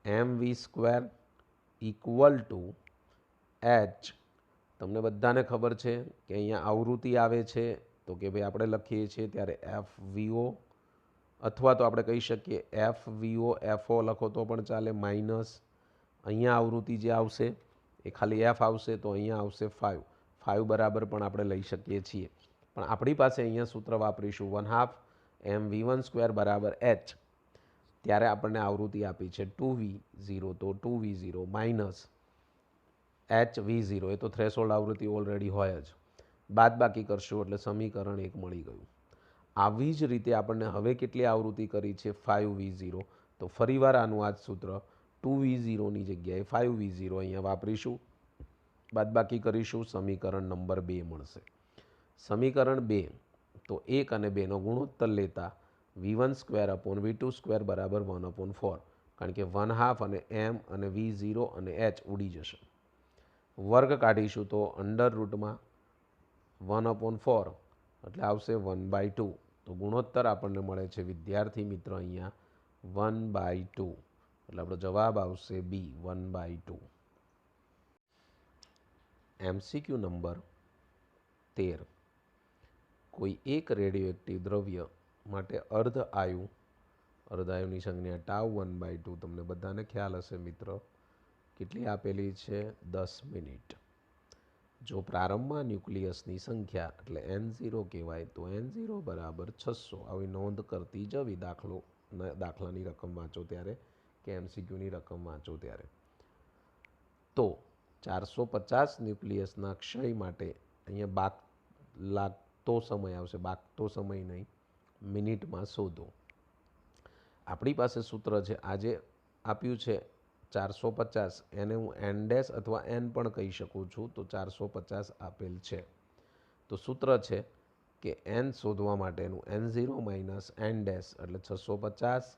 mv² ઇક્વલ ટુ h. તમને બધાને ખબર છે કે અહીંયા આવૃત્તિ આવે છે, તો કે ભાઈ આપણે લખીએ છીએ ત્યારે fvo, અથવા તો આપણે કહી શકીએ fvo fo લખો તો પણ ચાલે, માઇનસ અહીંયા આવૃત્તિ જે આવશે એ ખાલી f આવશે, તો અહીંયા આવશે 5 બરાબર પણ આપણે લઈ શકીએ છીએ. પણ આપણી પાસે અહીંયા સૂત્ર વાપરીશું 1/2 mv1² બરાબર h. ત્યારે આપણને આવૃત્તિ આપી છે 2v0, તો 2v0 માઇનસ hv0, એ તો થ્રેશોલ્ડ આવૃત્તિ ઓલરેડી હોય જ, બાદ બાકી કરશું એટલે સમીકરણ 1 મળી ગયું. આવી જ રીતે આપણને હવે કેટલી આવૃત્તિ કરી છે 5v0, તો ફરીવાર આનું આ જ સૂત્ર 2v0ની જગ્યાએ 5v0 અહીંયા વાપરીશું, બાદ બાકી કરીશું, સમીકરણ નંબર 2 મળશે. સમીકરણ 2, તો 1 અને 2નો ગુણોત્તર લેતા v1/v2² બરાબર 1/4, કારણ કે 1/2 અને m અને v0 અને h ઉડી જશે. વર્ગ કાઢીશું તો અંડર રૂટમાં 1/4 એટલે આવશે 1/2. તો ગુણોત્તર આપણને મળે છે વિદ્યાર્થી મિત્ર અહીંયા 1/2, એટલે આપણો જવાબ આવશે બી 1/2. MCQ number 13. કોઈ એક રેડિયોએક્ટિવ દ્રવ્ય માટે અર્ધઆયુની સંજ્ઞા ટાઉ 1/2 તમને બધાને ખ્યાલ હશે મિત્ર, કેટલી આપેલી છે 10 મિનિટ. જો પ્રારંભમાં ન્યુક્લિયસની સંખ્યા એટલે n0 કહેવાય, તો n0 બરાબર 600. આવી નોંધ કરતી જવી દાખલાની રકમ વાંચો ત્યારે કે MCQની રકમ વાંચો ત્યારે. તો 450 ન્યુક્લિયસના ક્ષય માટે અહીંયા લાગતો સમય આવશે, બાકતો સમય નહીં, મિનિટમાં શોધો. આપણી પાસે સૂત્ર છે, આજે આપ્યું છે 450, એને હું n ડેશ અથવા n પણ કહી શકું છું, તો 450 આપેલ છે. તો સૂત્ર છે કે n શોધવા માટેનું n0 માઇનસ n ડેશ એટલે 650,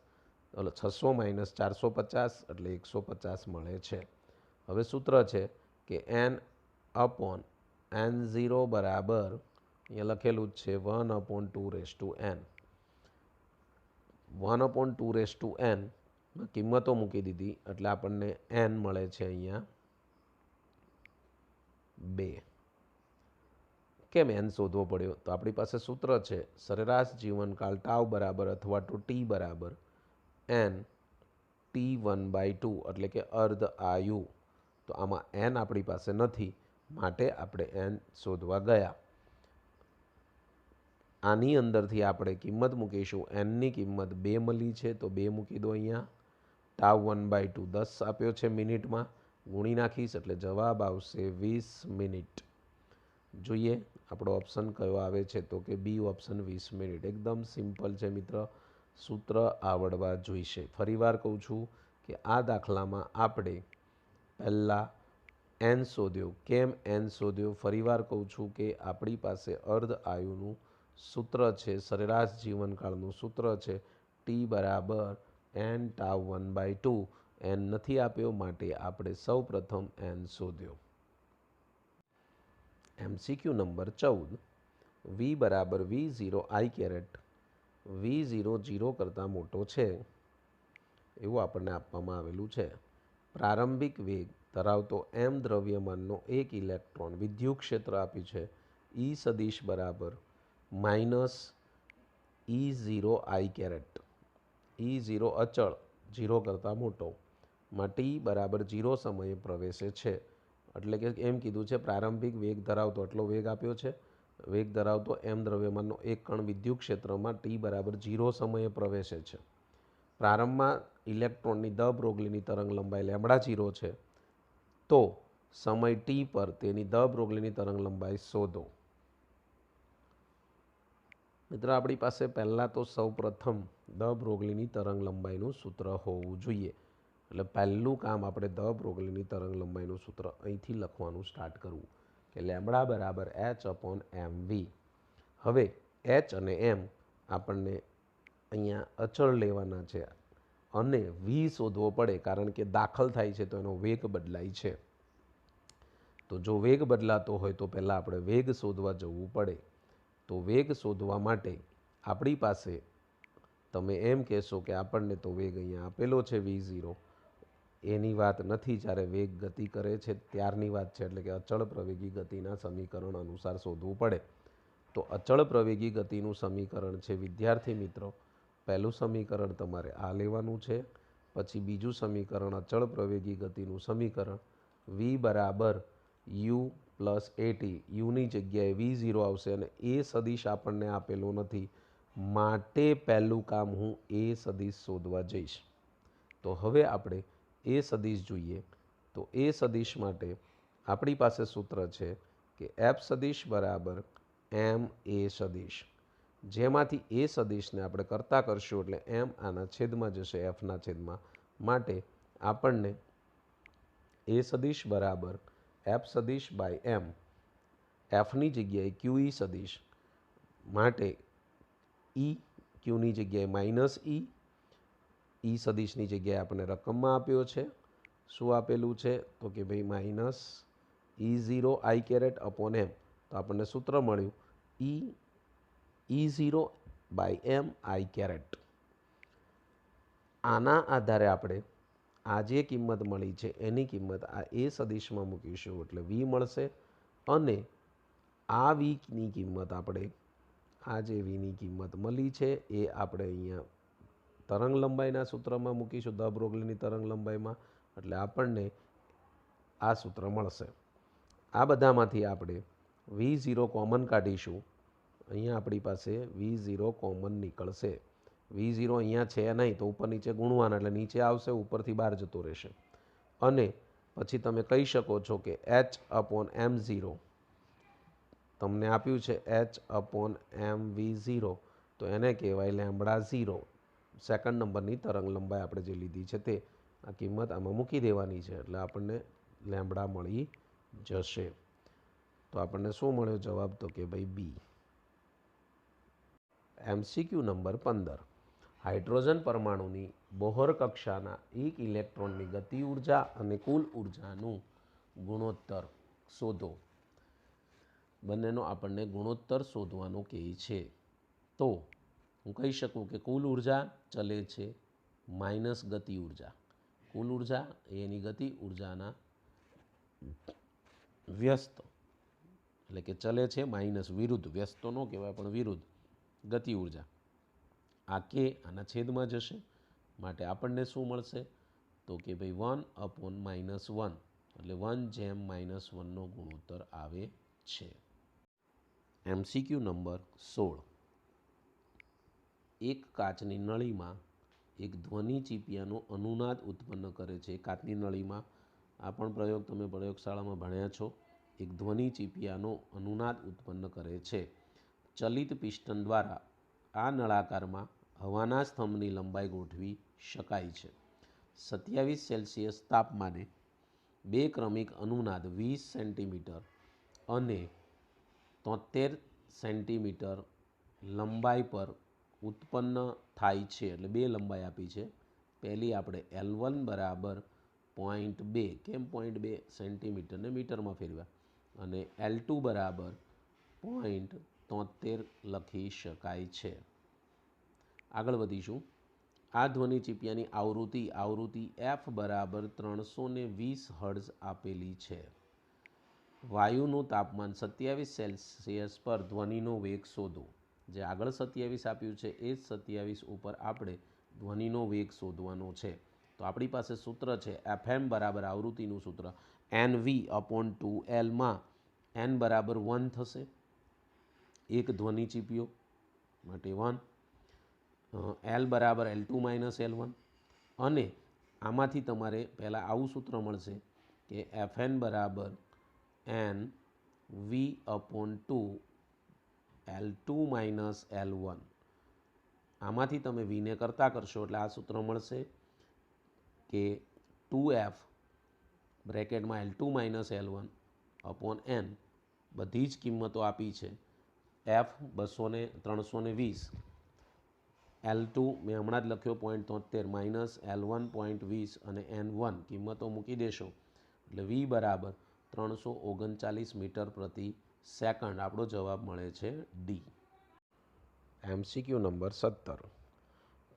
600 માઇનસ 450 એટલે 150 મળે છે. હવે સૂત્ર છે કે n અપોન n0 બરાબર અહીંયા લખેલું જ છે 1/2n. 1/2n કિંમતો મૂકી દીધી એટલે આપણને n મળે છે અહીંયા 2. કેમ n શોધવો પડ્યો? તો આપણી પાસે સૂત્ર છે સરેરાશ જીવનકાળ ટાઉ બરાબર અથવા તો t બરાબર n t1/2, એટલે કે અર્ધ આયુ. તો આમાં n આપણી પાસે નથી, માટે આપણે n શોધવા ગયા. આની અંદરથી આપણે કિંમત મૂકીશું, nની કિંમત 2 મળી છે, તો 2 મૂકી દો અહીંયા. ટાઉ 1/2 10 આપ્યો છે મિનિટમાં, ગુણી નાખીશ એટલે જવાબ આવશે 20 મિનિટ. જોઈએ આપણો ઓપ્શન કયો આવે છે, તો કે બી ઓપ્શન 20 મિનિટ. એકદમ સિમ્પલ છે મિત્ર, સૂત્ર આવડવા જોઈશે. ફરીવાર કહું છું કે આ દાખલામાં આપણે પહેલાં n શોધ્યો. કેમ n શોધ્યો? ફરીવાર કહું છું કે આપણી પાસે અર્ધ આયુનું સૂત્ર છે, સરેરાશ જીવનકાળનું સૂત્ર છે t બરાબર n ટાઉ 1/2. n નથી આપ્યો, માટે આપણે સૌ પ્રથમ n શોધ્યો. MCQ number 14. v બરાબર v0 i કેરેટ, v0 0 કરતાં મોટો છે એવું આપણને આપવામાં આવેલું છે. પ્રારંભિક વેગ ધરાવતો m દ્રવ્યમાનનો એક ઇલેક્ટ્રોન વિદ્યુત ક્ષેત્ર આપ્યું છે E સદિશ બરાબર minus E0 i caret. E0 અચળ 0 કરતાં મોટો માં t બરાબર 0 સમયે પ્રવેશે છે. એટલે કે એમ કીધું છે પ્રારંભિક વેગ ધરાવતો એટલો વેગ આપ્યો છે, વેગ ધરાવતો m દ્રવ્યમાનનો એક કણ વિદ્યુત ક્ષેત્રમાં t બરાબર 0 સમયે પ્રવેશે છે. પ્રારંભમાં ઇલેક્ટ્રોનની દ બ્રોગલીની તરંગ લંબાઈ λ0 છે, તો સમય t પર તેની દ બ્રોગલીની તરંગ લંબાઈ શોધો. મિત્રો આપણી પાસે પહેલાં તો સૌ પ્રથમ દ બ્રોગલીની તરંગ લંબાઈનું સૂત્ર હોવું જોઈએ. એટલે પહેલું કામ આપણે દ બ્રોગલીની તરંગ લંબાઈનું સૂત્ર અહીંથી લખવાનું સ્ટાર્ટ કરવું કે લેમ્બડા બરાબર h/mv. હવે h અને m આપણને અહીંયા અચળ લેવાના છે અને v શોધવો પડે, કારણ કે દાખલ થાય છે તો એનો વેગ બદલાય છે. તો જો વેગ બદલાતો હોય તો પહેલાં આપણે વેગ શોધવા જવું પડે. તો વેગ શોધવા માટે આપણી પાસે તમે એમ કહેશો કે આપણને તો વેગ અહીંયા આપેલો છે v0, એની વાત નથી, જ્યારે વેગ ગતિ કરે છે ત્યારની વાત છે. એટલે કે અચળ પ્રવેગી ગતિના સમીકરણ અનુસાર શોધવું પડે. તો અચળ પ્રવેગી ગતિનું સમીકરણ છે વિદ્યાર્થી મિત્રો, પહેલું સમીકરણ તમારે આ લેવાનું છે. પછી બીજું સમીકરણ અચળ પ્રવેગી ગતિનું સમીકરણ v બરાબર u પ્લસ at, યુની જગ્યાએ v0 આવશે અને એ સદિશ આપણને આપેલો નથી, માટે પહેલું કામ હું એ સદિશ શોધવા જઈશ. તો હવે આપણે એ સદિશ જોઈએ. તો એ સદિશ માટે આપણી પાસે સૂત્ર છે કે f સદિશ બરાબર m a સદિશ, જેમાંથી એ સદિશને આપણે કરતા કરશું એટલે m આના છેદમાં જશે fના છેદમાં, માટે આપણને એ સદિશ બરાબર f સદિશ બાય m, fની જગ્યાએ QE સદિશ, માટે E ક્યુની જગ્યાએ માઇનસ E સદિશની જગ્યાએ આપણને રકમમાં આપ્યો છે. શું આપેલું છે? તો કે ભાઈ minus E0 i caret upon m. તો આપણને સૂત્ર મળ્યું E0 by m i caret. આના આધારે આપણે આ જે કિંમત મળી છે એની કિંમત આ એ સદિશમાં મૂકીશું એટલે v મળશે, અને આ vની કિંમત આપણે આ જે vની કિંમત મળી છે એ આપણે અહીંયા તરંગ લંબાઈના સૂત્રમાં મૂકીશું, દ બ્રોગલીની તરંગ લંબાઈમાં, એટલે આપણને આ સૂત્ર મળશે. આ બધામાંથી આપણે v0 કોમન કાઢીશું. અહીંયા આપણી પાસે v0 કોમન નીકળશે. v0 અહીંયા છે નહીં તો ઉપર નીચે ગુણવાના એટલે નીચે આવશે, ઉપરથી બહાર જતો રહેશે. અને પછી તમે કહી શકો છો કે h/m0 તમને આપ્યું છે h/mv0, તો એને કહેવાય લેમ્બડા 0. સેકન્ડ નંબરની તરંગ લંબાઈ આપણે જે લીધી છે તે આ કિંમત આમાં મૂકી દેવાની છે એટલે આપણને લેમ્બડા મળી જશે. તો આપણને શું મળ્યો જવાબ? તો કે ભાઈ બી. MCQ number 15. હાઇડ્રોજન પરમાણુની બોહર કક્ષાના એક ઇલેક્ટ્રોનની ગતિ ઉર્જા અને કુલ ઉર્જાનું ગુણોત્તર શોધો. બંનેનો આપણને ગુણોત્તર શોધવાનો કહે છે. તો હું કહી શકું કે કુલ ઉર્જા ચલે છે માઇનસ ગતિ ઉર્જા. કુલ ઉર્જા એની ગતિ ઉર્જાના વ્યસ્ત, એટલે કે ચલે છે માઇનસ વિરુદ્ધ, વ્યસ્ત તો ન કહેવાય પણ વિરુદ્ધ ગતિ ઉર્જા. આ કે આના છેદમાં જશે, માટે આપણને શું મળશે? તો કે ભાઈ 1/-1, એટલે 1/-1નો ગુણોત્તર આવે છે. MCQ number 16. એક કાચની નળીમાં એક ધ્વનિ ચીપિયાનો અનુનાદ ઉત્પન્ન કરે છે. કાચની નળીમાં આ પણ પ્રયોગ તમે પ્રયોગશાળામાં ભણ્યા છો. એક ધ્વનિ ચીપિયાનો અનુનાદ ઉત્પન્ન કરે છે. ચલિત પિસ્ટન દ્વારા આ નળાકારમાં હવાના સ્તંભની લંબાઈ ગોઠવી શકાય છે. 27 સેલ્સિયસ તાપમાને બે ક્રમિક અનુનાદ 20 સેન્ટીમીટર અને 73 સેન્ટીમીટર લંબાઈ પર ઉત્પન્ન થાય છે. એટલે બે લંબાઈ આપી છે. પહેલી આપણે L1 બરાબર 0.2, કેમ 0.2 સેન્ટીમીટરને મીટરમાં ફેરવ્યા, અને L2 બરાબર 0.73 લખી શકાય છે. આગળ વધીશું. આ ધ્વનિ ચીપિયાની આવૃત્તિ f બરાબર 320 હર્ટ્ઝ આપેલી છે. વાયુનું તાપમાન 27 સેલ્સિયસ પર ધ્વનિનો વેગ શોધો. જે આગળ 27 આપ્યું છે એ જ 27 ઉપર આપણે ધ્વનિનો વેગ શોધવાનો છે. તો આપણી પાસે સૂત્ર છે FM બરાબર આવૃત્તિનું સૂત્ર NV/2L માં N બરાબર 1 થશે. એક ધ્વનિ ચીપિયો માટે 1, L બરાબર L2 - L1, અને આમાંથી તમારે પહેલાં આવું સૂત્ર મળશે કે FN બરાબર NV/2 L2 માઇનસ L1. આમાંથી તમે વીને કરતા કરશો એટલે આ સૂત્ર મળશે કે 2F બ્રેકેટમાં L2 minus L1 upon N, બધી જ કિંમતો આપી છે. F 320, L2 મેં હમણાં જ લખ્યો 0.73 માઇનસ L1 0.20 અને N1 કિંમતો મૂકી દેશો એટલે V બરાબર 339 મીટર પ્રતિ સેકન્ડ. આપણો જવાબ મળે છે ડી. MCQ number 17.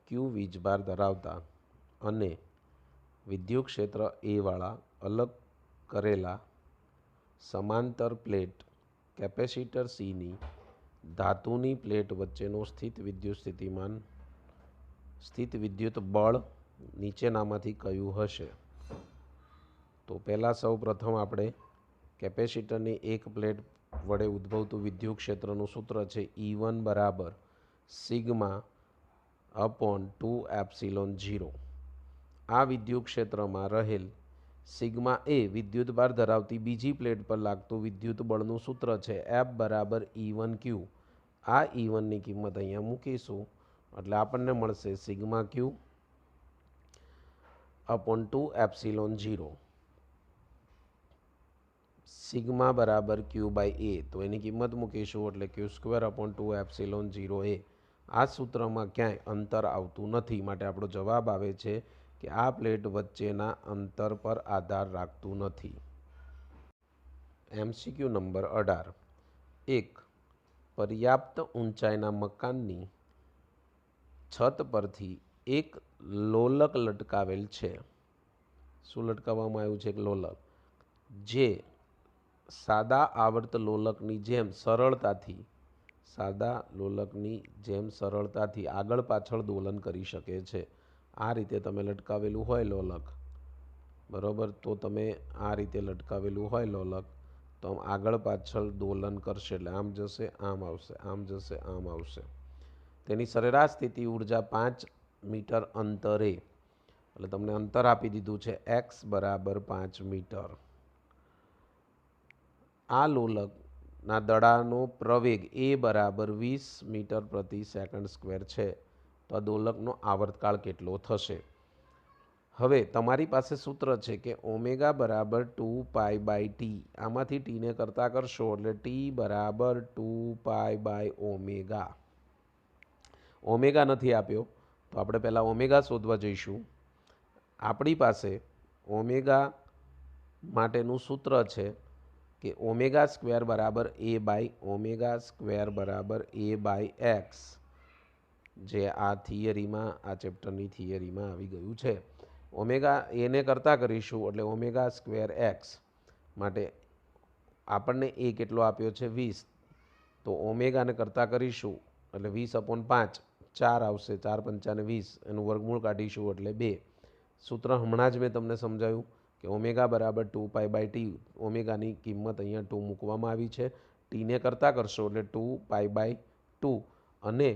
ક્યુ વીજભાર ધરાવતા અને વિદ્યુત ક્ષેત્ર એ વાળા અલગ કરેલા સમાંતર પ્લેટ કેપેસિટર સીની ધાતુની પ્લેટ વચ્ચેનો સ્થિત વિદ્યુત બળ નીચેનામાંથી કયું હશે? તો પહેલાં સૌ પ્રથમ આપણે કેપેસિટરની એક પ્લેટ વડે ઉદ્ભવતું વિદ્યુત ક્ષેત્રનું સૂત્ર છે E1 બરાબર સિગ્મા અપોન 2 એપ્સિલોન 0. આ વિદ્યુત ક્ષેત્રમાં રહેલ સિગ્મા એ વિદ્યુતભાર ધરાવતી બીજી પ્લેટ પર લાગતું વિદ્યુત બળનું સૂત્ર છે F બરાબર E1Q. આ E1ની કિંમત અહીંયા મૂકીશું એટલે આપણને મળશે sigma Q upon 2 epsilon 0. Sigma બરાબર Q બાય એ, તો એની કિંમત મૂકીશું એટલે Q² અપોન 2 એપ્સિલોન 0 એ. આ સૂત્રમાં ક્યાંય અંતર આવતું નથી, માટે આપણો જવાબ આવે છે કે આ પ્લેટ વચ્ચેના અંતર પર આધાર રાખતું નથી. MCQ number 18. એક પર્યાપ્ત ઊંચાઈના મકાનની છત પરથી એક લોલક લટકાવેલ છે. શું લટકાવવામાં આવ્યું છે? એક લોલક, જે સાદા આવર્ત લોલકની જેમ સરળતાથી આગળ પાછળ દોલન કરી શકે છે. આ રીતે તમે લટકાવેલું હોય લોલક, બરાબર, તો તમે આ રીતે લટકાવેલું હોય લોલક તો આમ આગળ પાછળ દોલન કરશે એટલે આમ જશે, આમ આવશે, આમ જશે, આમ આવશે. તેની સરેરાશ સ્થિતિ ઉર્જા 5 મીટર અંતરે, એટલે તમને અંતર આપી દીધું છે x બરાબર 5 મીટર. આ લોલકના દડાનો પ્રવેગ એ બરાબર 20 મીટર પ્રતિ સેકન્ડ સ્ક્વેર છે. તો આ દોલકનો આવર્તકાળ કેટલો થશે? હવે તમારી પાસે સૂત્ર છે કે ઓમેગા બરાબર 2π/t. આમાંથી ટીને કરતા કરશો એટલે ટી બરાબર 2π/ઓમેગા. ઓમેગા નથી આપ્યો તો આપણે પહેલાં ઓમેગા શોધવા જઈશું. આપણી પાસે ઓમેગા માટેનું સૂત્ર છે કે ઓમેગા સ્ક્વેર બરાબર a/x, જે આ થિયરીમાં, આ ચેપ્ટરની થિયરીમાં આવી ગયું છે. ઓમેગા એને કરતાં કરીશું એટલે ઓમેગા સ્ક્વેર એક્સ માટે આપણને એ કેટલો આપ્યો છે 20, તો ઓમેગાને કરતાં કરીશું એટલે 20/5 4 આવશે, 4 પંચાને 20, એનું વર્ગમૂળ કાઢીશું એટલે 2. સૂત્ર હમણાં જ મેં તમને સમજાવ્યું કે ઓમેગા બરાબર 2π/t. ઓમેગાની કિંમત અહીંયા 2 મૂકવામાં આવી છે. ટીને કરતાં કરશો એટલે 2π/2 અને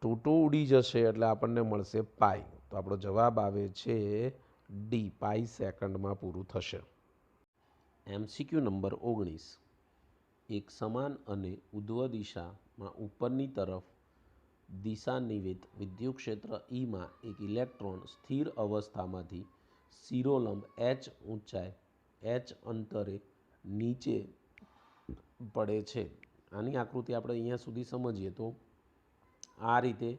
2 ઉડી જશે એટલે આપણને મળશે પાઈ. તો આપણો જવાબ આવે છે ડી, પાઈ સેકન્ડમાં પૂરું થશે. MCQ number 19. એક સમાન અને ઉધ્વ દિશામાં ઉપરની તરફ દિશાનિવેત વિદ્યુત ક્ષેત્ર Eમાં એક ઇલેક્ટ્રોન સ્થિર અવસ્થામાંથી શિરોલંબ h ઊંચાઈ h અંતરે નીચે પડે છે. આની આકૃતિ આપણે અહીંયા સુધી સમજીએ તો આ રીતે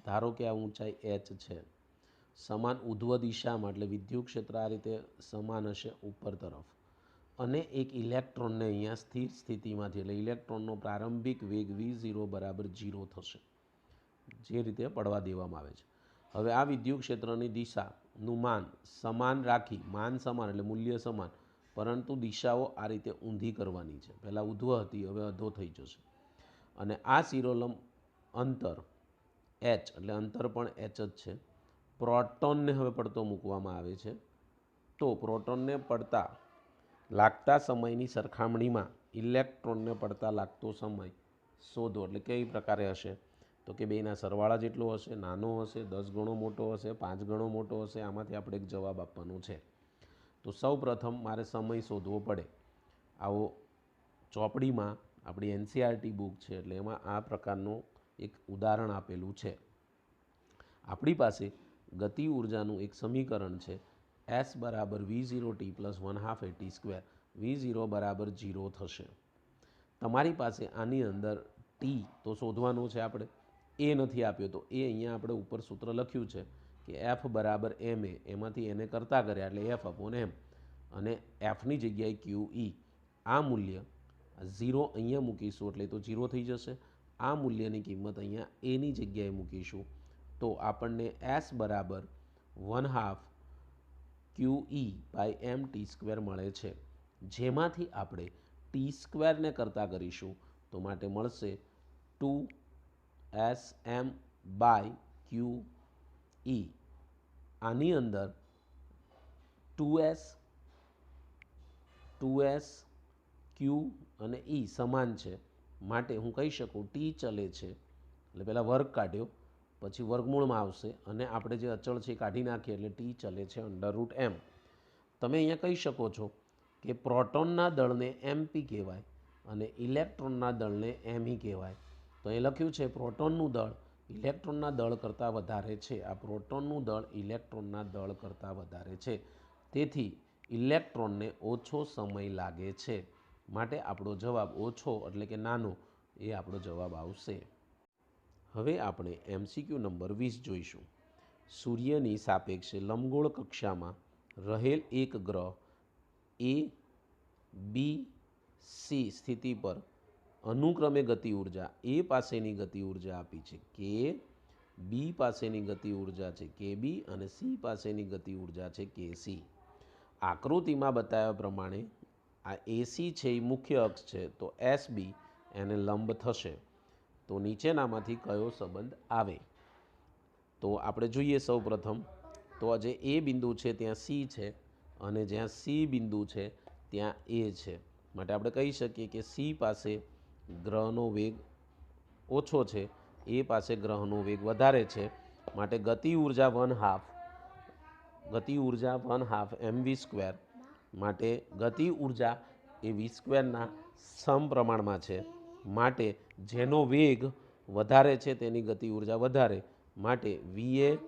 ધારો કે આ ઊંચાઈ h છે. સમાન ઉધ્વ દિશામાં, એટલે વિદ્યુત ક્ષેત્ર આ રીતે સમાન હશે ઉપર તરફ, અને એક ઇલેક્ટ્રોનને અહીંયા સ્થિર સ્થિતિમાંથી, એટલે ઇલેક્ટ્રોનનો પ્રારંભિક વેગ V0 બરાબર 0 થશે, જે રીતે પડવા દેવામાં આવે છે. હવે આ વિદ્યુત ક્ષેત્રની દિશાનું માન સમાન રાખી, માન સમાન એટલે મૂલ્ય સમાન, પરંતુ દિશાઓ આ રીતે ઊંધી કરવાની છે. પહેલાં ઉધ્વ હતી, હવે અધો થઈ જશે. અને આ શિરોલંબ અંતર h, એટલે અંતર પણ h જ છે. પ્રોટોનને હવે પડતો મૂકવામાં આવે છે, તો પ્રોટોનને પડતા લાગતા સમયની સરખામણીમાં ઇલેક્ટ્રોનને પડતા લાગતો સમય શોધો. એટલે કઈ પ્રકારે હશે? તો કે બેના સરવાળા જેટલો હશે, નાનો હશે, 10 ગણો મોટો હશે, 5 ગણો મોટો હશે. આમાંથી આપણે એક જવાબ આપવાનો છે. તો સૌ પ્રથમ મારે સમય શોધવો પડે. આવો ચોપડીમાં આપણી એનસીઆરટી બુક છે એટલે એમાં આ પ્રકારનું એક ઉદાહરણ આપેલું છે. આપણી પાસે ગતિ ઉર્જાનું એક સમીકરણ છે S બરાબર V0t plus 1/2 AT square. V0 બરાબર 0 થશે. તમારી પાસે આની અંદર ટી તો શોધવાનું છે આપણે, એ નથી આપ્યો તો એ અહીંયા આપણે ઉપર સૂત્ર લખ્યું છે કે એફ બરાબર એમ એ, એમાંથી એને કરતા કર્યા એટલે એફ અપોન એમ, અને એફની જગ્યાએ ક્યુ ઈ. આ મૂલ્ય 0 અહીંયા મૂકીશું એટલે તો 0 થઈ જશે. આ મૂલ્યની કિંમત અહીંયા એની જગ્યાએ મૂકીશું તો આપણને એસ બરાબર 1/2 ક્યુ ઈ બાય એમ ટી સ્ક્વેર મળે છે, જેમાંથી આપણે ટી સ્ક્વેરને કરતાં કરીશું તો માટે મળશે 2SM બાય ક્યુ ઈ. આની અંદર 2S ક્યુ અને ઈ સમાન છે માટે હું કહી શકું ટી ચલે છે એટલે પહેલાં વર્ગ કાઢ્યો, પછી વર્ગમૂળમાં આવશે અને આપણે જે અચળ છે એ કાઢી નાખીએ એટલે ટી ચલે છે √m. તમે અહીંયા કહી શકો છો કે પ્રોટોનના દળને એમપી કહેવાય અને ઇલેક્ટ્રોનના દળને એમઈ કહેવાય. તો એ લખ્યું છે પ્રોટોનનું દળ ઇલેક્ટ્રોનના દળ કરતાં વધારે છે. આ પ્રોટોનનું દળ ઇલેક્ટ્રોનના દળ કરતાં વધારે છે, તેથી ઇલેક્ટ્રોનને ઓછો સમય લાગે છે, માટે આપણો જવાબ ઓછો એટલે કે નાનો એ આપણો જવાબ આવશે. હવે આપણે MCQ નંબર 20 જોઈશું. સૂર્યની સાપેક્ષે લંબગોળ કક્ષામાં રહેલ એક ગ્રહ એ બી સી સ્થિતિ પર અનુક્રમે ગતિ ઉર્જા એ પાસેની ગતિ ઉર્જા આપી છે કે બી પાસેની ગતિ ઉર્જા છે કે બી અને સી પાસેની ગતિ ઉર્જા છે કે સી. આકૃતિમાં બતાવ્યા પ્રમાણે આ એસી છે એ મુખ્ય અક્ષ છે તો એસ બી એને લંબ થશે. તો નીચેનામાંથી કયો સંબંધ આવે? તો આપણે જોઈએ સૌ પ્રથમ તો જે એ બિંદુ છે ત્યાં સી છે અને જ્યાં સી બિંદુ છે ત્યાં એ છે, માટે આપણે કહી શકીએ કે સી પાસે ગ્રહનો વેગ ઓછો છે, એ પાસે ગ્રહનો વેગ વધારે છે, માટે ગતિ ઉર્જા 1/2 mv સ્ક્વેર, માટે ગતિ ઉર્જા એ વી સ્ક્વેરના સમપ્રમાણમાં છે, માટે જેનો વેગ વધારે છે તેની ગતિ ઉર્જા વધારે, માટે વીએ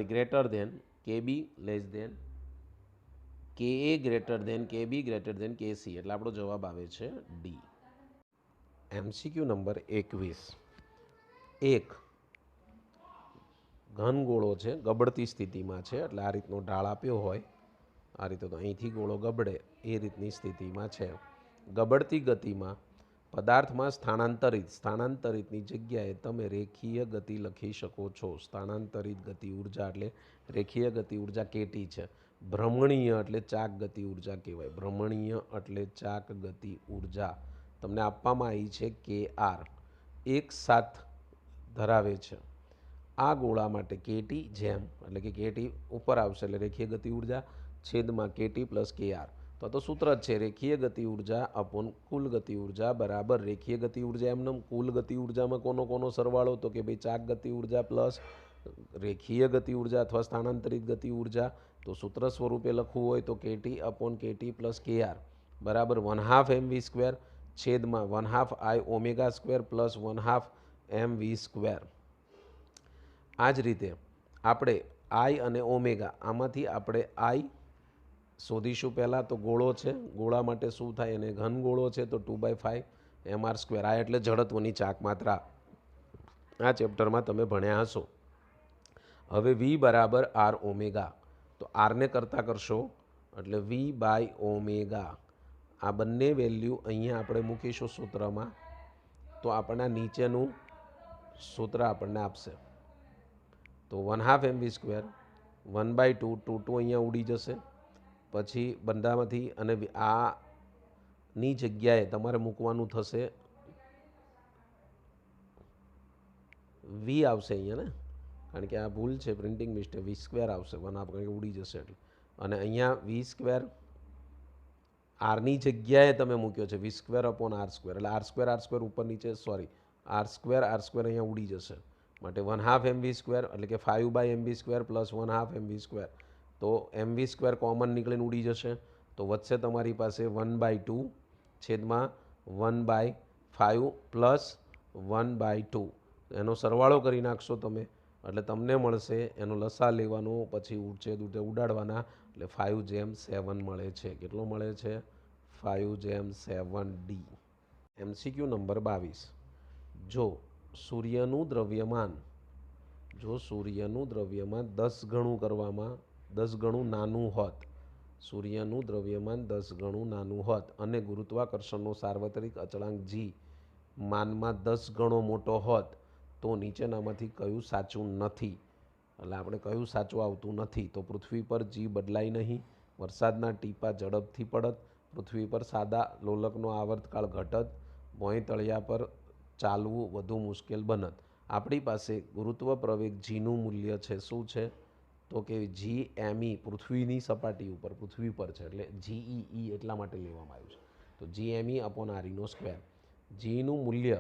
ગ્રેટર દેન કેબી લેસ દેન કે એ ગ્રેટર દેન કેબી ગ્રેટર દેન કેસી, એટલે આપણો જવાબ આવે છે ડી. MCQ number 21. એક ઘન ગોળો છે, ગબડતી સ્થિતિમાં છે, એટલે આ રીતનો ઢાળ આપ્યો હોય આ રીતે તો અહીંથી ગોળો ગબડે એ રીતની સ્થિતિમાં છે. ગબડતી ગતિમાં પદાર્થમાં સ્થાનાંતરિતની જગ્યાએ તમે રેખીય ગતિ લખી શકો છો. સ્થાનાંતરિત ગતિ ઉર્જા એટલે રેખીય ગતિ ઉર્જા કેટી છે. ભ્રમણીય એટલે ચાક ગતિ ઉર્જા કહેવાય. ભ્રમણીય એટલે ચાક ગતિ ઉર્જા તમને આપવામાં આવી છે કે આર એક સાથ ધરાવે છે. આ ગોળા માટે કેટી જેમ એટલે કે કેટી ઉપર આવશે એટલે રેખીય ગતિ ઉર્જા છેદમાં કેટી પ્લસ કે આર. તો સૂત્ર જ છે રેખીય ગતિ ઉર્જા અપોન કુલ ગતિ ઉર્જા બરાબર રેખીય ગતિ ઉર્જા એમનેમ, કુલ ગતિ ઉર્જામાં કોનો સરવાળો તો કે ભાઈ ચાક ગતિ ઉર્જા પ્લસ રેખીય ગતિ ઉર્જા અથવા સ્થાનાંતરિત ગતિ ઉર્જા. તો સૂત્ર સ્વરૂપે લખવું હોય તો કેટી અપોન કેટી પ્લસ કે આર બરાબર 1/2 mv સ્ક્વેર છેદમાં 1/2 I omega square plus 1/2 mv square. આ જ રીતે આપણે આઈ અને ઓમેગા આમાંથી આપણે આઈ શોધીશું. પહેલાં તો ગોળો છે, ગોળા માટે શું થાય એને ઘન ગોળો છે તો 2/5 mr સ્ક્વેર. આ એટલે જડત્વની ચાક માત્રા, આ ચેપ્ટરમાં તમે ભણ્યા હશો. હવે વી બરાબર આર ઓમેગા, તો આરને કરતાં કરશો એટલે વી બાય ઓમેગા. આ બંને વેલ્યુ અહીંયા આપણે મૂકીશું સૂત્રમાં તો આપણને નીચેનું સૂત્ર આપણને આપશે. તો 1/2 mv સ્ક્વેર 1/2 2 અહીંયા ઉડી જશે, પછી બંધામાંથી અને આની જગ્યાએ તમારે મૂકવાનું થશે વી આવશે અહીંયા ને, કારણ કે આ ભૂલ છે પ્રિન્ટિંગ મિસ્ટેક, વી સ્ક્વેર આવશે 1/2 કારણ કે ઉડી જશે એટલે, અને અહીંયા વી સ્ક્વેર આરની જગ્યાએ તમે મૂક્યો છે વી સ્ક્વેર અપોન આર સ્ક્વેર, એટલે આર સ્ક્વેર ઉપર નીચે આર સ્ક્વેર અહીંયા ઉડી જશે, માટે 1/2 mv સ્ક્વેર એટલે કે 5/mv square plus 1/2 mv square. તો mv સ્ક્વેર કોમન નીકળીને ઉડી જશે તો વચ્ચે તમારી પાસે 1/2 છેદમાં 1/5 પ્લસ 1/2 એનો સરવાળો કરી નાખશો તમે એટલે તમને મળશે એનો લસા લેવાનો, પછી ઉછેદ ઉડાડવાના એટલે 5/7 મળે છે. કેટલો મળે છે? 5/7 ડી. MCQ number 22. જો સૂર્યનું દ્રવ્યમાન 10 ગણું નાનું હોત, સૂર્યનું દ્રવ્યમાન 10 ગણું નાનું હોત અને ગુરુત્વાકર્ષણનો સાર્વત્રિક અચળાંક g માનમાં 10 ગણો મોટો હોત તો નીચેનામાંથી કયું સાચું નથી? એટલે આપણે કયું સાચું આવતું નથી? તો પૃથ્વી પર g બદલાય નહીં, વરસાદના ટીપા ઝડપથી પડત, પૃથ્વી પર સાદા લોલકનો આવર્તકાળ ઘટત, ભોંય તળિયા પર ચાલવું વધુ મુશ્કેલ બનત. આપણી પાસે ગુરુત્વ પ્રવેગ જીનું મૂલ્ય છે. શું છે? તો કે GME પૃથ્વીની સપાટી ઉપર, પૃથ્વી પર છે એટલે GEE એટલા માટે લેવામાં આવ્યું છે. તો GME/RE². જીનું મૂલ્ય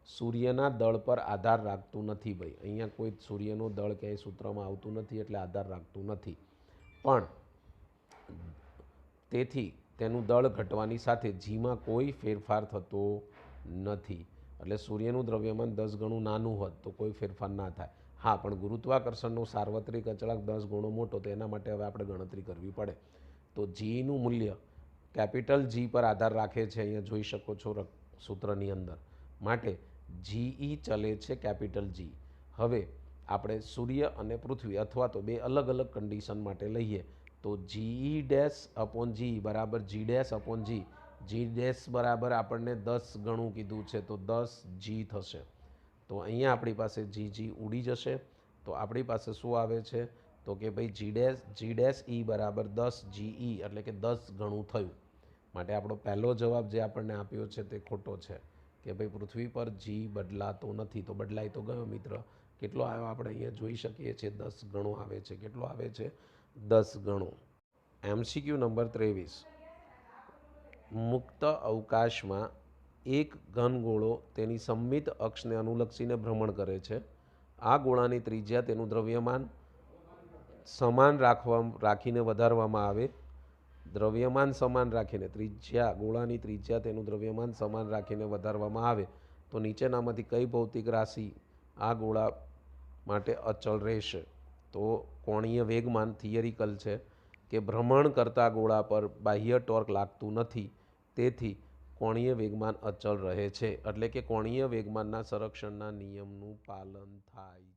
સૂર્યના દળ પર આધાર રાખતું નથી. ભાઈ અહીંયા કોઈ સૂર્યનો દળ ક્યાંય સૂત્રમાં આવતું નથી એટલે આધાર રાખતું નથી. પણ તેથી તેનું દળ ઘટવાની સાથે જીમાં કોઈ ફેરફાર થતો નથી. એટલે સૂર્યનું દ્રવ્યમાન 10 ગણું નાનું હોત તો કોઈ ફેરફાર ના થાય. હા, પણ ગુરુત્વાકર્ષણનો સાર્વત્રિક અચળાંક 10 ગણો મોટો, તો એના માટે હવે આપણે ગણતરી કરવી પડે. તો જીનું મૂલ્ય કેપિટલ જી પર આધાર રાખે છે. અહીંયા જોઈ શકો છો સૂત્રની અંદર. માટે જીઈ ચલે છે કેપિટલ જી. હવે આપણે સૂર્ય અને પૃથ્વી અથવા તો બે અલગ અલગ કન્ડિશન માટે લઈએ તો GE'/G બરાબર G'/G. G' બરાબર આપણને 10 ગણું કીધું છે તો 10G થશે. તો અહીંયા આપણી પાસે GG ઉડી જશે. તો આપણી પાસે શું આવે છે? તો કે ભાઈ G'/E બરાબર 10GE એટલે કે 10 ગણું થયું. માટે આપણો પહેલો જવાબ જે આપણને આપ્યો છે તે ખોટો છે કે ભાઈ પૃથ્વી પર G બદલાતો નથી. તો બદલાઈ તો ગયો મિત્ર. કેટલો આવ્યો આપણે અહીંયા જોઈ શકીએ છીએ? 10 ગણો આવે છે. કેટલો આવે છે? 10 ગણો. MCQ number 23. મુક્ત અવકાશમાં એક ઘનગોળો તેની સમમિત અક્ષને અનુલક્ષીને ભ્રમણ કરે છે. આ ગોળાની ત્રિજ્યા તેનું દ્રવ્યમાન સમાન રાખીને વધારવામાં આવે. દ્રવ્યમાન સમાન રાખીને ગોળાની ત્રિજ્યા તેનું દ્રવ્યમાન સમાન રાખીને વધારવામાં આવે તો નીચેનામાંથી કઈ ભૌતિક રાશિ આ ગોળા માટે અચળ રહેશે? તો કોણીય વેગમાન થિયરિકલ છે કે ભ્રમણ કરતા ગોળા પર બાહ્ય ટોર્ક લાગતું નથી, તેથી કોણીય વેગમાન અચળ રહે છે. એટલે કે કોણીય વેગમાનના સંરક્ષણના નિયમનું પાલન થાય